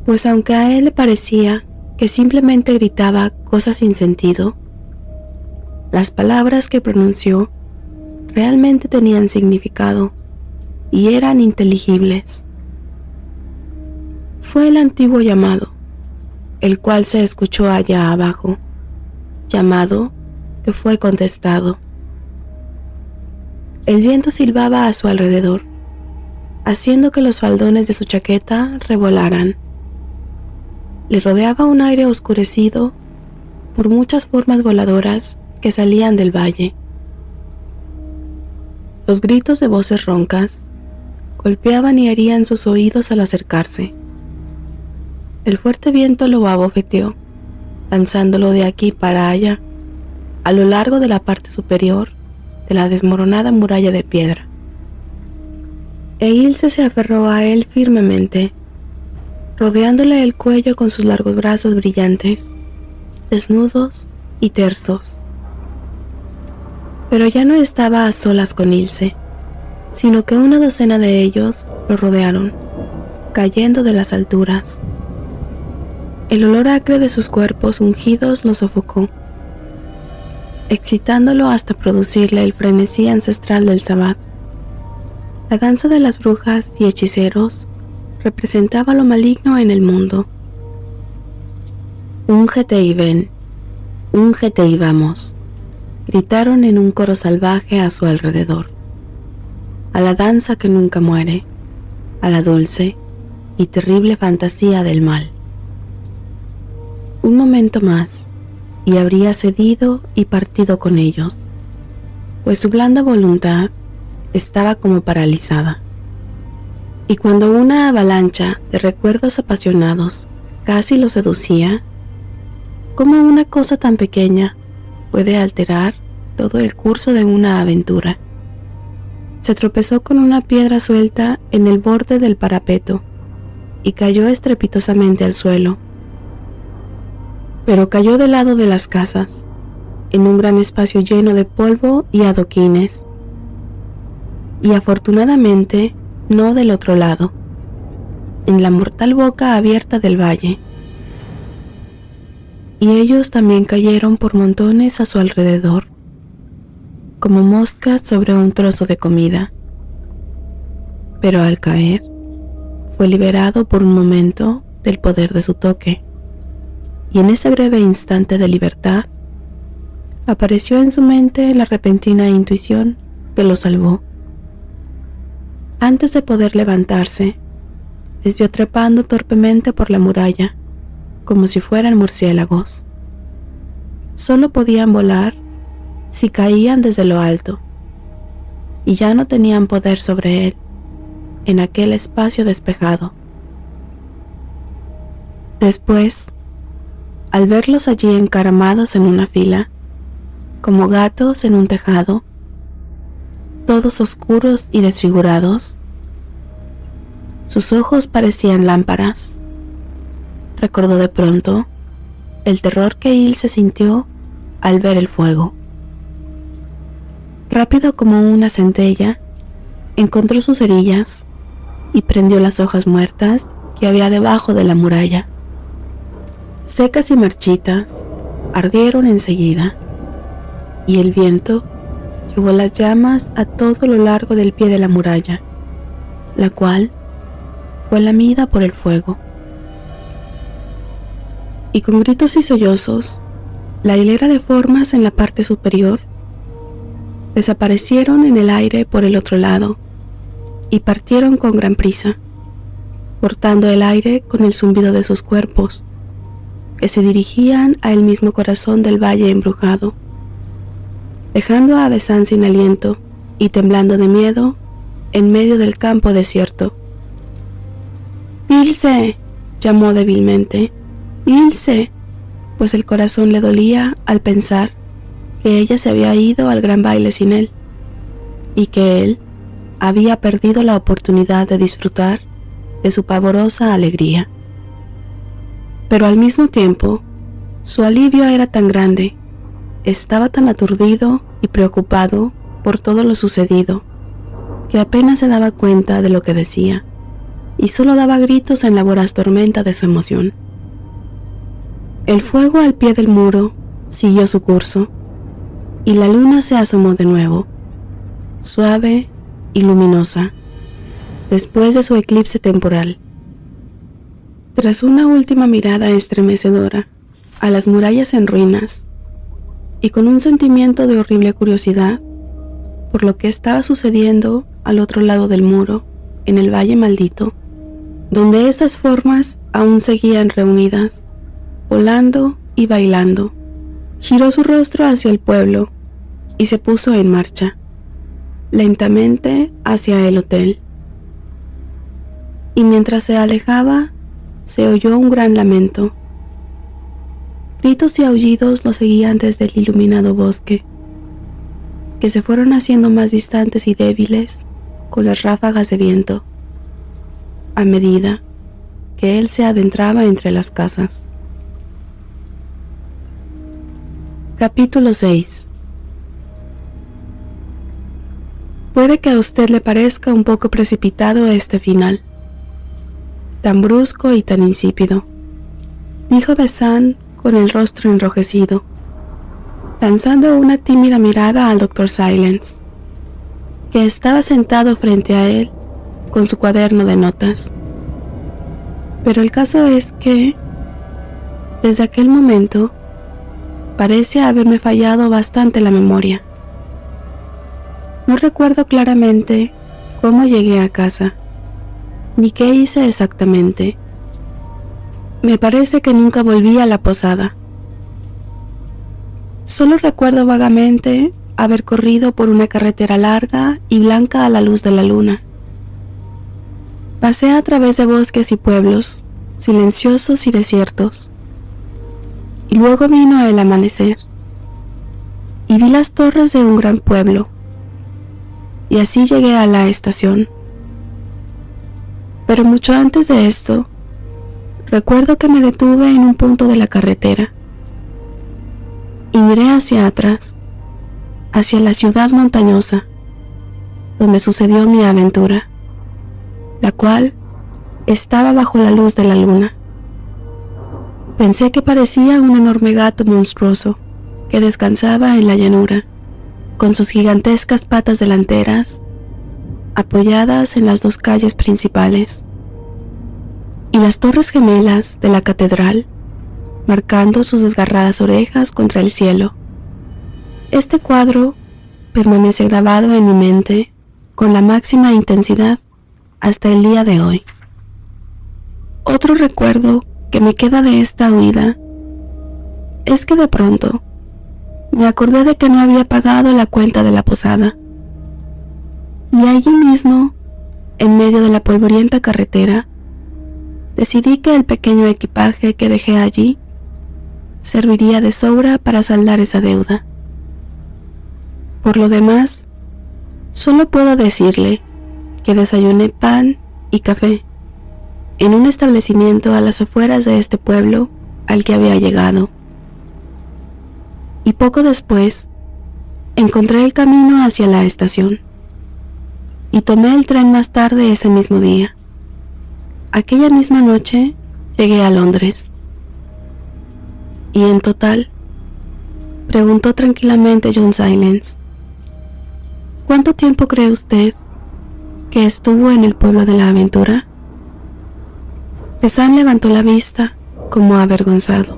pues aunque a él le parecía que simplemente gritaba cosas sin sentido, las palabras que pronunció realmente tenían significado y eran inteligibles. Fue el antiguo llamado, el cual se escuchó allá abajo, llamado que fue contestado. El viento silbaba a su alrededor, haciendo que los faldones de su chaqueta revolaran. Le rodeaba un aire oscurecido por muchas formas voladoras que salían del valle. Los gritos de voces roncas golpeaban y herían sus oídos al acercarse. El fuerte viento lo abofeteó, lanzándolo de aquí para allá, a lo largo de la parte superior de la desmoronada muralla de piedra. E Ilse se aferró a él firmemente, rodeándole el cuello con sus largos brazos brillantes, desnudos y tersos. Pero ya no estaba a solas con Ilse, sino que una docena de ellos lo rodearon, cayendo de las alturas. El olor acre de sus cuerpos ungidos lo sofocó, excitándolo hasta producirle el frenesí ancestral del sabbat. La danza de las brujas y hechiceros representaba lo maligno en el mundo. Úngete y ven, úngete y vamos, gritaron en un coro salvaje a su alrededor. A la danza que nunca muere, a la dulce y terrible fantasía del mal. Un momento más, y habría cedido y partido con ellos, pues su blanda voluntad estaba como paralizada. Y cuando una avalancha de recuerdos apasionados casi lo seducía, ¿cómo una cosa tan pequeña puede alterar todo el curso de una aventura? Se tropezó con una piedra suelta en el borde del parapeto y cayó estrepitosamente al suelo. Pero cayó del lado de las casas, en un gran espacio lleno de polvo y adoquines, y afortunadamente no del otro lado, en la mortal boca abierta del valle. Y ellos también cayeron por montones a su alrededor, como moscas sobre un trozo de comida. Pero al caer, fue liberado por un momento del poder de su toque, y en ese breve instante de libertad, apareció en su mente la repentina intuición que lo salvó. Antes de poder levantarse, les vio trepando torpemente por la muralla, como si fueran murciélagos. Solo podían volar si caían desde lo alto, y ya no tenían poder sobre él, en aquel espacio despejado. Después, al verlos allí encaramados en una fila, como gatos en un tejado, todos oscuros y desfigurados, sus ojos parecían lámparas. Recordó de pronto el terror que Ilse sintió al ver el fuego. Rápido como una centella, encontró sus cerillas y prendió las hojas muertas que había debajo de la muralla. Secas y marchitas, ardieron enseguida, y el viento llevó las llamas a todo lo largo del pie de la muralla, la cual fue lamida por el fuego. Y con gritos y sollozos, la hilera de formas en la parte superior desaparecieron en el aire por el otro lado y partieron con gran prisa, cortando el aire con el zumbido de sus cuerpos, que se dirigían al mismo corazón del valle embrujado, dejando a Besán sin aliento y temblando de miedo en medio del campo desierto. «¡Ilse!», llamó débilmente. «¡Ilse!», pues el corazón le dolía al pensar que ella se había ido al gran baile sin él, y que él había perdido la oportunidad de disfrutar de su pavorosa alegría. Pero al mismo tiempo, su alivio era tan grande, estaba tan aturdido y preocupado por todo lo sucedido, que apenas se daba cuenta de lo que decía y solo daba gritos en la voraz tormenta de su emoción. El fuego al pie del muro siguió su curso, y la luna se asomó de nuevo, suave y luminosa, después de su eclipse temporal. Tras una última mirada estremecedora a las murallas en ruinas, y con un sentimiento de horrible curiosidad por lo que estaba sucediendo al otro lado del muro, en el Valle Maldito, donde esas formas aún seguían reunidas, volando y bailando, giró su rostro hacia el pueblo y se puso en marcha, lentamente hacia el hotel. Y mientras se alejaba, se oyó un gran lamento. Gritos y aullidos lo seguían desde el iluminado bosque, que se fueron haciendo más distantes y débiles con las ráfagas de viento, a medida que él se adentraba entre las casas. Capítulo 6. Puede que a usted le parezca un poco precipitado este final, tan brusco y tan insípido, dijo Besán con el rostro enrojecido, lanzando una tímida mirada al Dr. Silence, que estaba sentado frente a él con su cuaderno de notas. Pero el caso es que, desde aquel momento, parece haberme fallado bastante la memoria. No recuerdo claramente cómo llegué a casa, ni qué hice exactamente. Me parece que nunca volví a la posada. Solo recuerdo vagamente haber corrido por una carretera larga y blanca a la luz de la luna. Pasé a través de bosques y pueblos, silenciosos y desiertos. Y luego vino el amanecer, y vi las torres de un gran pueblo, y así llegué a la estación. Pero mucho antes de esto, recuerdo que me detuve en un punto de la carretera, y miré hacia atrás, hacia la ciudad montañosa, donde sucedió mi aventura, la cual estaba bajo la luz de la luna. Pensé que parecía un enorme gato monstruoso que descansaba en la llanura, con sus gigantescas patas delanteras apoyadas en las dos calles principales, y las torres gemelas de la catedral marcando sus desgarradas orejas contra el cielo. Este cuadro permanece grabado en mi mente con la máxima intensidad hasta el día de hoy. Otro recuerdo que me queda de esta huida es que de pronto me acordé de que no había pagado la cuenta de la posada, y allí mismo, en medio de la polvorienta carretera, decidí que el pequeño equipaje que dejé allí serviría de sobra para saldar esa deuda. Por lo demás, solo puedo decirle que desayuné pan y café en un establecimiento a las afueras de este pueblo al que había llegado. Y poco después, encontré el camino hacia la estación y tomé el tren más tarde ese mismo día. Aquella misma noche llegué a Londres. ¿Y en total?, preguntó tranquilamente John Silence. ¿Cuánto tiempo cree usted que estuvo en el pueblo de la aventura? Besán levantó la vista como avergonzado.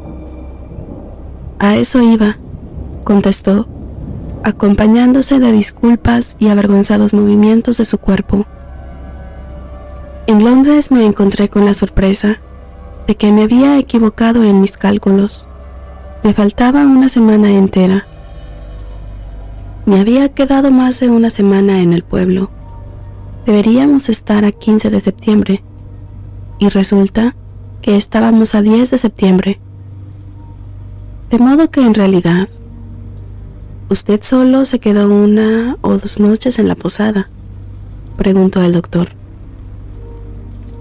A eso iba, contestó, acompañándose de disculpas y avergonzados movimientos de su cuerpo. En Londres me encontré con la sorpresa de que me había equivocado en mis cálculos. Me faltaba una semana entera. Me había quedado más de una semana en el pueblo. Deberíamos estar a 15 de septiembre, y resulta que estábamos a 10 de septiembre. De modo que en realidad, ¿usted solo se quedó 1 o 2 noches en la posada?, preguntó el doctor.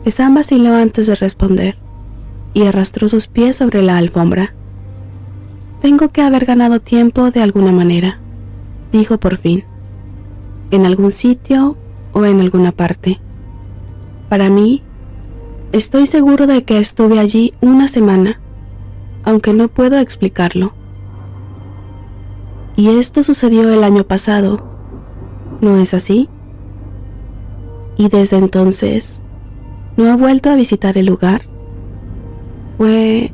Besán vaciló antes de responder, y arrastró sus pies sobre la alfombra. Tengo que haber ganado tiempo de alguna manera, dijo por fin, en algún sitio o en alguna parte. Para mí, Estoy seguro de que estuve allí una semana, aunque no puedo explicarlo. Y esto sucedió el año pasado, ¿no es así? Y desde entonces, ¿no ha vuelto a visitar el lugar? ¿Fue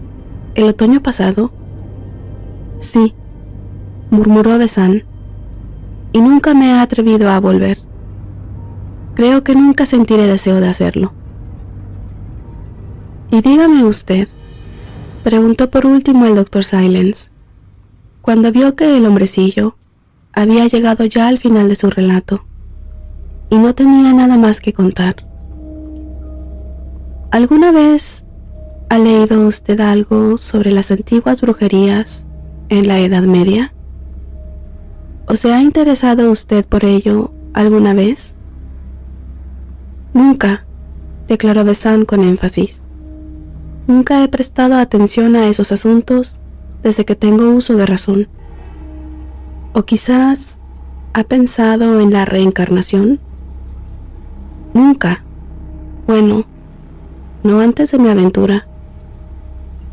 el otoño pasado? Sí, murmuró Besán, y nunca me he atrevido a volver. Creo que nunca sentiré deseo de hacerlo. Y dígame usted, preguntó por último el Dr. Silence, cuando vio que el hombrecillo había llegado ya al final de su relato y no tenía nada más que contar. ¿Alguna vez ha leído usted algo sobre las antiguas brujerías en la Edad Media? ¿O se ha interesado usted por ello alguna vez? Nunca, declaró Besán con énfasis. Nunca he prestado atención a esos asuntos desde que tengo uso de razón. ¿O quizás ha pensado en la reencarnación? Nunca. Bueno, no antes de mi aventura,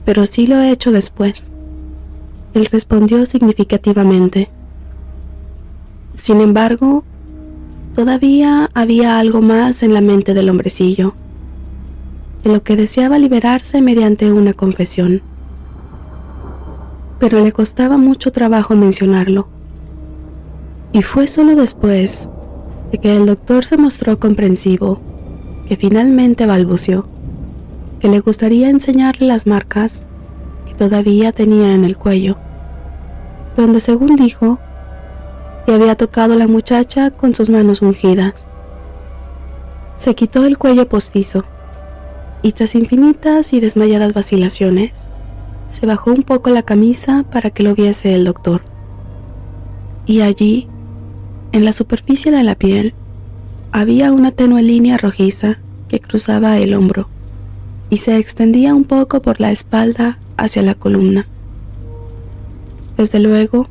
pero sí lo he hecho después. Él respondió significativamente. Sin embargo, todavía había algo más en la mente del hombrecillo, de lo que deseaba liberarse mediante una confesión. Pero le costaba mucho trabajo mencionarlo. Y fue solo después de que el doctor se mostró comprensivo que finalmente balbuceó que le gustaría enseñarle las marcas que todavía tenía en el cuello, donde, según dijo, le había tocado la muchacha con sus manos ungidas. Se quitó el cuello postizo y, tras infinitas y desmayadas vacilaciones, se bajó un poco la camisa para que lo viese el doctor. Y allí, en la superficie de la piel, había una tenue línea rojiza que cruzaba el hombro y se extendía un poco por la espalda hacia la columna. Desde luego,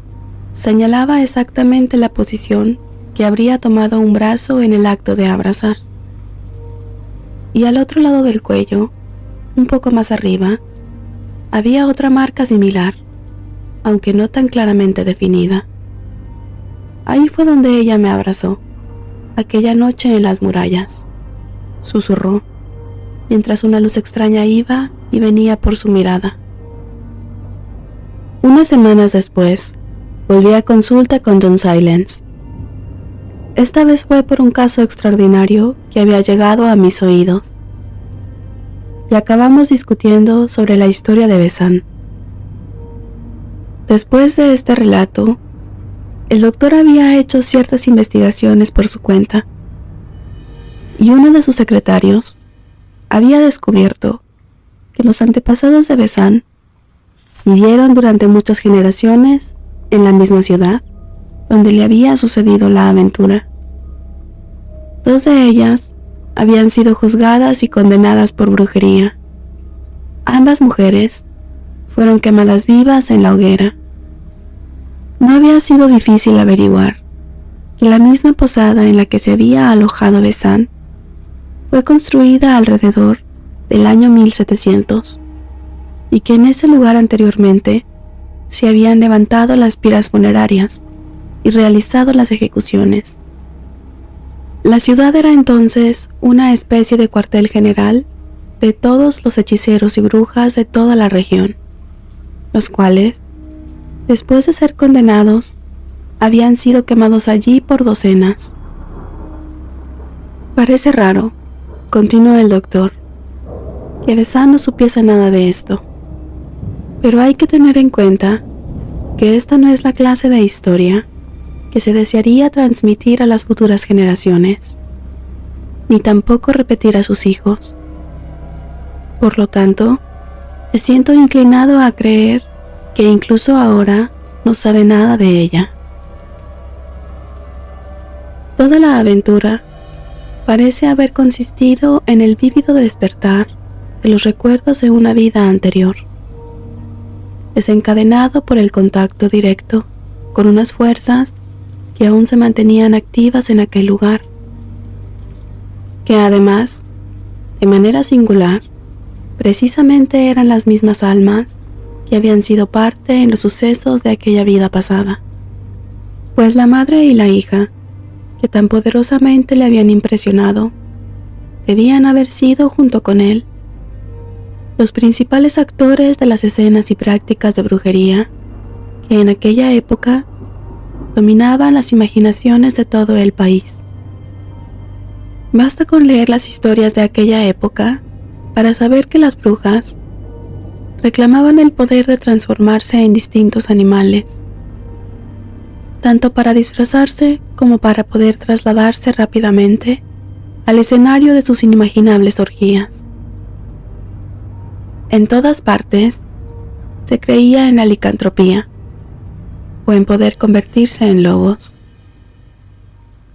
señalaba exactamente la posición que habría tomado un brazo en el acto de abrazar. Y al otro lado del cuello, un poco más arriba, había otra marca similar, aunque no tan claramente definida. Ahí fue donde ella me abrazó, aquella noche en las murallas, susurró, mientras una luz extraña iba y venía por su mirada. Unas semanas después, volví a consulta con John Silence. Esta vez fue por un caso extraordinario que había llegado a mis oídos. Y acabamos discutiendo sobre la historia de Besán. Después de este relato, el doctor había hecho ciertas investigaciones por su cuenta, y uno de sus secretarios había descubierto que los antepasados de Besán vivieron durante muchas generaciones en la misma ciudad donde le había sucedido la aventura. 2 de ellas habían sido juzgadas y condenadas por brujería. Ambas mujeres fueron quemadas vivas en la hoguera. No había sido difícil averiguar que la misma posada en la que se había alojado Besán fue construida alrededor del año 1700 y que en ese lugar anteriormente se habían levantado las piras funerarias y realizado las ejecuciones. La ciudad era entonces una especie de cuartel general de todos los hechiceros y brujas de toda la región, los cuales, después de ser condenados, habían sido quemados allí por docenas. Parece raro, continuó el doctor, que Besán no supiese nada de esto, pero hay que tener en cuenta que esta no es la clase de historia que se desearía transmitir a las futuras generaciones, ni tampoco repetir a sus hijos. Por lo tanto, me siento inclinado a creer que incluso ahora no sabe nada de ella. Toda la aventura parece haber consistido en el vívido despertar de los recuerdos de una vida anterior, desencadenado por el contacto directo con unas fuerzas que aún se mantenían activas en aquel lugar, que además De manera singular, precisamente eran las mismas almas que habían sido parte en los sucesos de aquella vida pasada, pues la madre y la hija, que tan poderosamente le habían impresionado, debían haber sido, junto con él, los principales actores de las escenas y prácticas de brujería que en aquella época dominaban las imaginaciones de todo el país. Basta con leer las historias de aquella época para saber que las brujas reclamaban el poder de transformarse en distintos animales, tanto para disfrazarse como para poder trasladarse rápidamente al escenario de sus inimaginables orgías. En todas partes se creía en la licantropía, o en poder convertirse en lobos,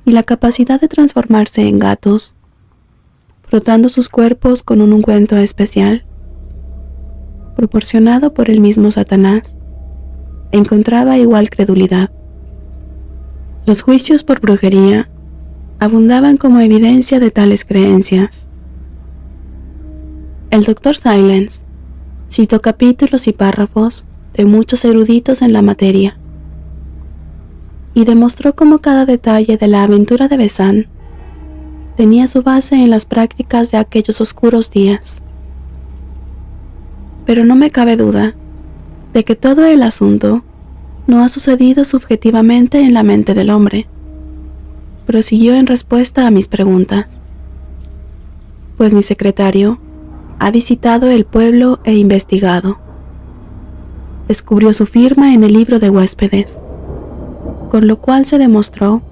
y la capacidad de transformarse en gatos, frotando sus cuerpos con un ungüento especial, proporcionado por el mismo Satanás, encontraba igual credulidad. Los juicios por brujería abundaban como evidencia de tales creencias. El Dr. Silence citó capítulos y párrafos de muchos eruditos en la materia y demostró cómo cada detalle de la aventura de Besán tenía su base en las prácticas de aquellos oscuros días. Pero no me cabe duda de que todo el asunto no ha sucedido subjetivamente en la mente del hombre, prosiguió en respuesta a mis preguntas, pues mi secretario ha visitado el pueblo e investigado. Descubrió su firma en el libro de huéspedes, con lo cual se demostró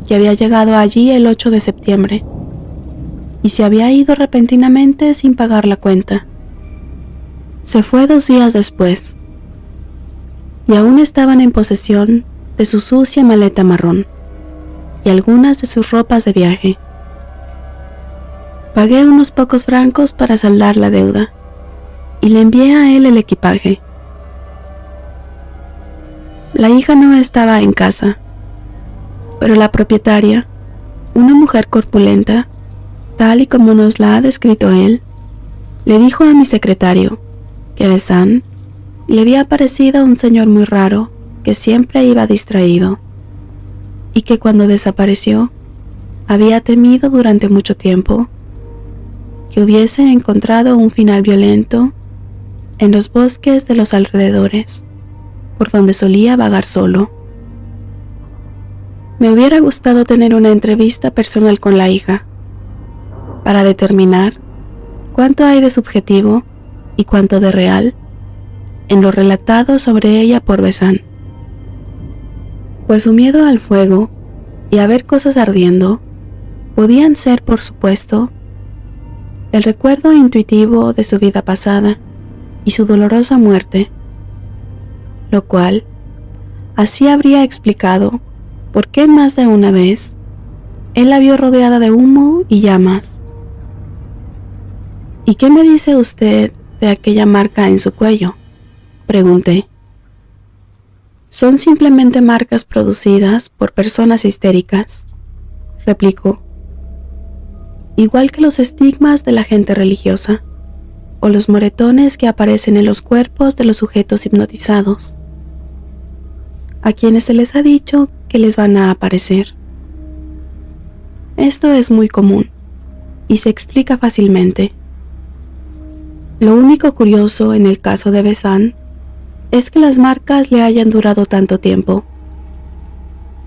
que había llegado allí el 8 de septiembre y se había ido repentinamente sin pagar la cuenta. Se fue 2 días después y aún estaban en posesión de su sucia maleta marrón y algunas de sus ropas de viaje. Pagué unos pocos francos para saldar la deuda y le envié a él el equipaje. La hija no estaba en casa, pero la propietaria, una mujer corpulenta, tal y como nos la ha descrito él, le dijo a mi secretario que Besán le había parecido un señor muy raro que siempre iba distraído y que cuando desapareció había temido durante mucho tiempo que hubiese encontrado un final violento en los bosques de los alrededores, por donde solía vagar solo. Me hubiera gustado tener una entrevista personal con la hija, para determinar cuánto hay de subjetivo y cuánto de real en lo relatado sobre ella por Besán, pues su miedo al fuego y a ver cosas ardiendo podían ser, por supuesto, el recuerdo intuitivo de su vida pasada y su dolorosa muerte, lo cual así habría explicado por qué más de una vez él la vio rodeada de humo y llamas. ¿Y qué me dice usted de aquella marca en su cuello?, pregunté. Son simplemente marcas producidas por personas histéricas, replicó, igual que los estigmas de la gente religiosa o los moretones que aparecen en los cuerpos de los sujetos hipnotizados, a quienes se les ha dicho que les van a aparecer. Esto es muy común y se explica fácilmente. Lo único curioso en el caso de Besán es que las marcas le hayan durado tanto tiempo.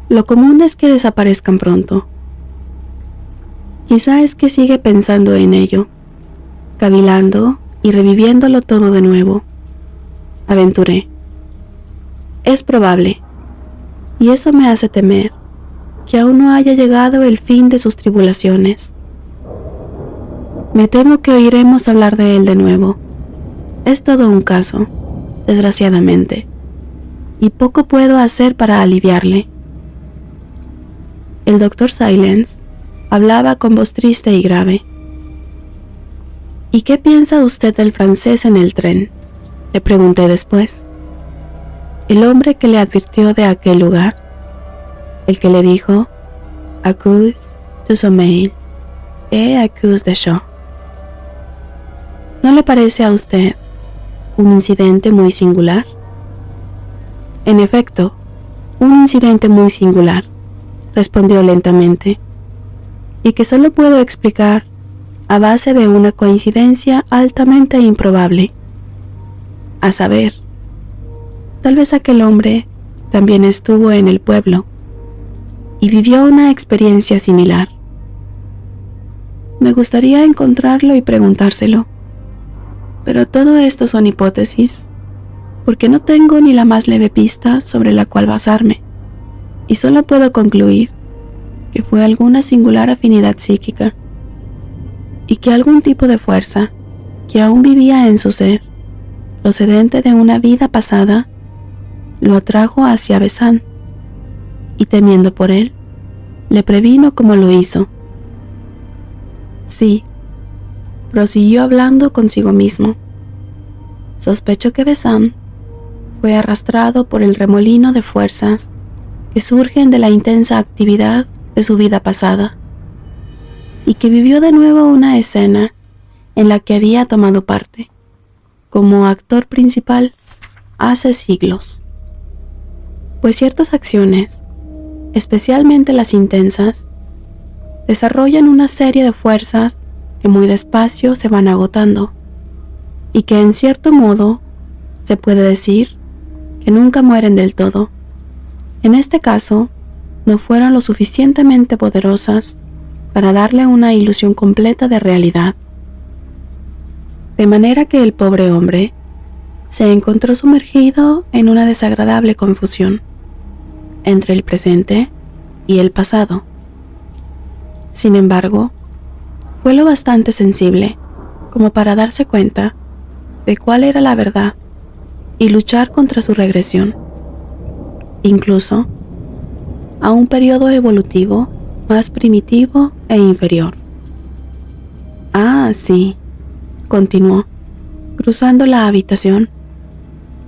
Lo común es que desaparezcan pronto. Quizá es que sigue pensando en ello, cavilando y reviviéndolo todo de nuevo, aventuré. Es probable, y eso me hace temer que aún no haya llegado el fin de sus tribulaciones. Me temo que oiremos hablar de él de nuevo. Es todo un caso, desgraciadamente, y poco puedo hacer para aliviarle. El Dr. Silence hablaba con voz triste y grave. ¿Y qué piensa usted del francés en el tren?, le pregunté después. El hombre que le advirtió de aquel lugar, el que le dijo «Accuse du sommeil et accuse de chaud». ¿No le parece a usted un incidente muy singular? En efecto, un incidente muy singular, respondió lentamente, y que solo puedo explicar a base de una coincidencia altamente improbable. A saber, tal vez aquel hombre también estuvo en el pueblo y vivió una experiencia similar. Me gustaría encontrarlo y preguntárselo, pero todo esto son hipótesis, porque no tengo ni la más leve pista sobre la cual basarme, y solo puedo concluir que fue alguna singular afinidad psíquica, y que algún tipo de fuerza que aún vivía en su ser, procedente de una vida pasada, lo atrajo hacia Besán, y temiendo por él, le previno como lo hizo. Sí, prosiguió hablando consigo mismo. Sospecho que Besán fue arrastrado por el remolino de fuerzas que surgen de la intensa actividad de su vida pasada, y que vivió de nuevo una escena en la que había tomado parte, como actor principal, hace siglos. Pues ciertas acciones, especialmente las intensas, desarrollan una serie de fuerzas que muy despacio se van agotando, y que en cierto modo se puede decir que nunca mueren del todo. En este caso, no fueron lo suficientemente poderosas para darle una ilusión completa de realidad. De manera que el pobre hombre se encontró sumergido en una desagradable confusión entre el presente y el pasado. Sin embargo, fue lo bastante sensible como para darse cuenta de cuál era la verdad y luchar contra su regresión, incluso a un periodo evolutivo más primitivo e inferior. Ah, sí, continuó, cruzando la habitación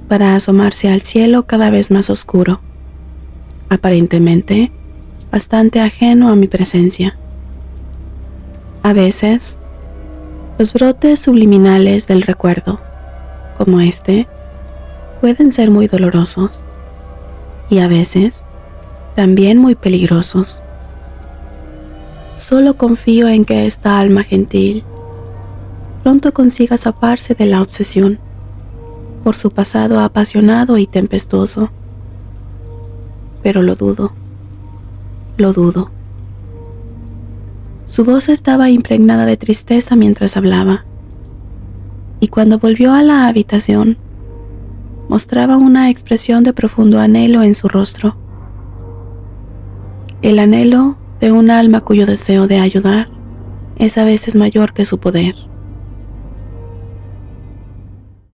para asomarse al cielo cada vez más oscuro, aparentemente bastante ajeno a mi presencia. A veces, los brotes subliminales del recuerdo, como este, pueden ser muy dolorosos y a veces también muy peligrosos. Solo confío en que esta alma gentil pronto consiga zafarse de la obsesión por su pasado apasionado y tempestuoso. Pero lo dudo. Su voz estaba impregnada de tristeza mientras hablaba, y cuando volvió a la habitación, mostraba una expresión de profundo anhelo en su rostro. El anhelo de un alma cuyo deseo de ayudar es a veces mayor que su poder.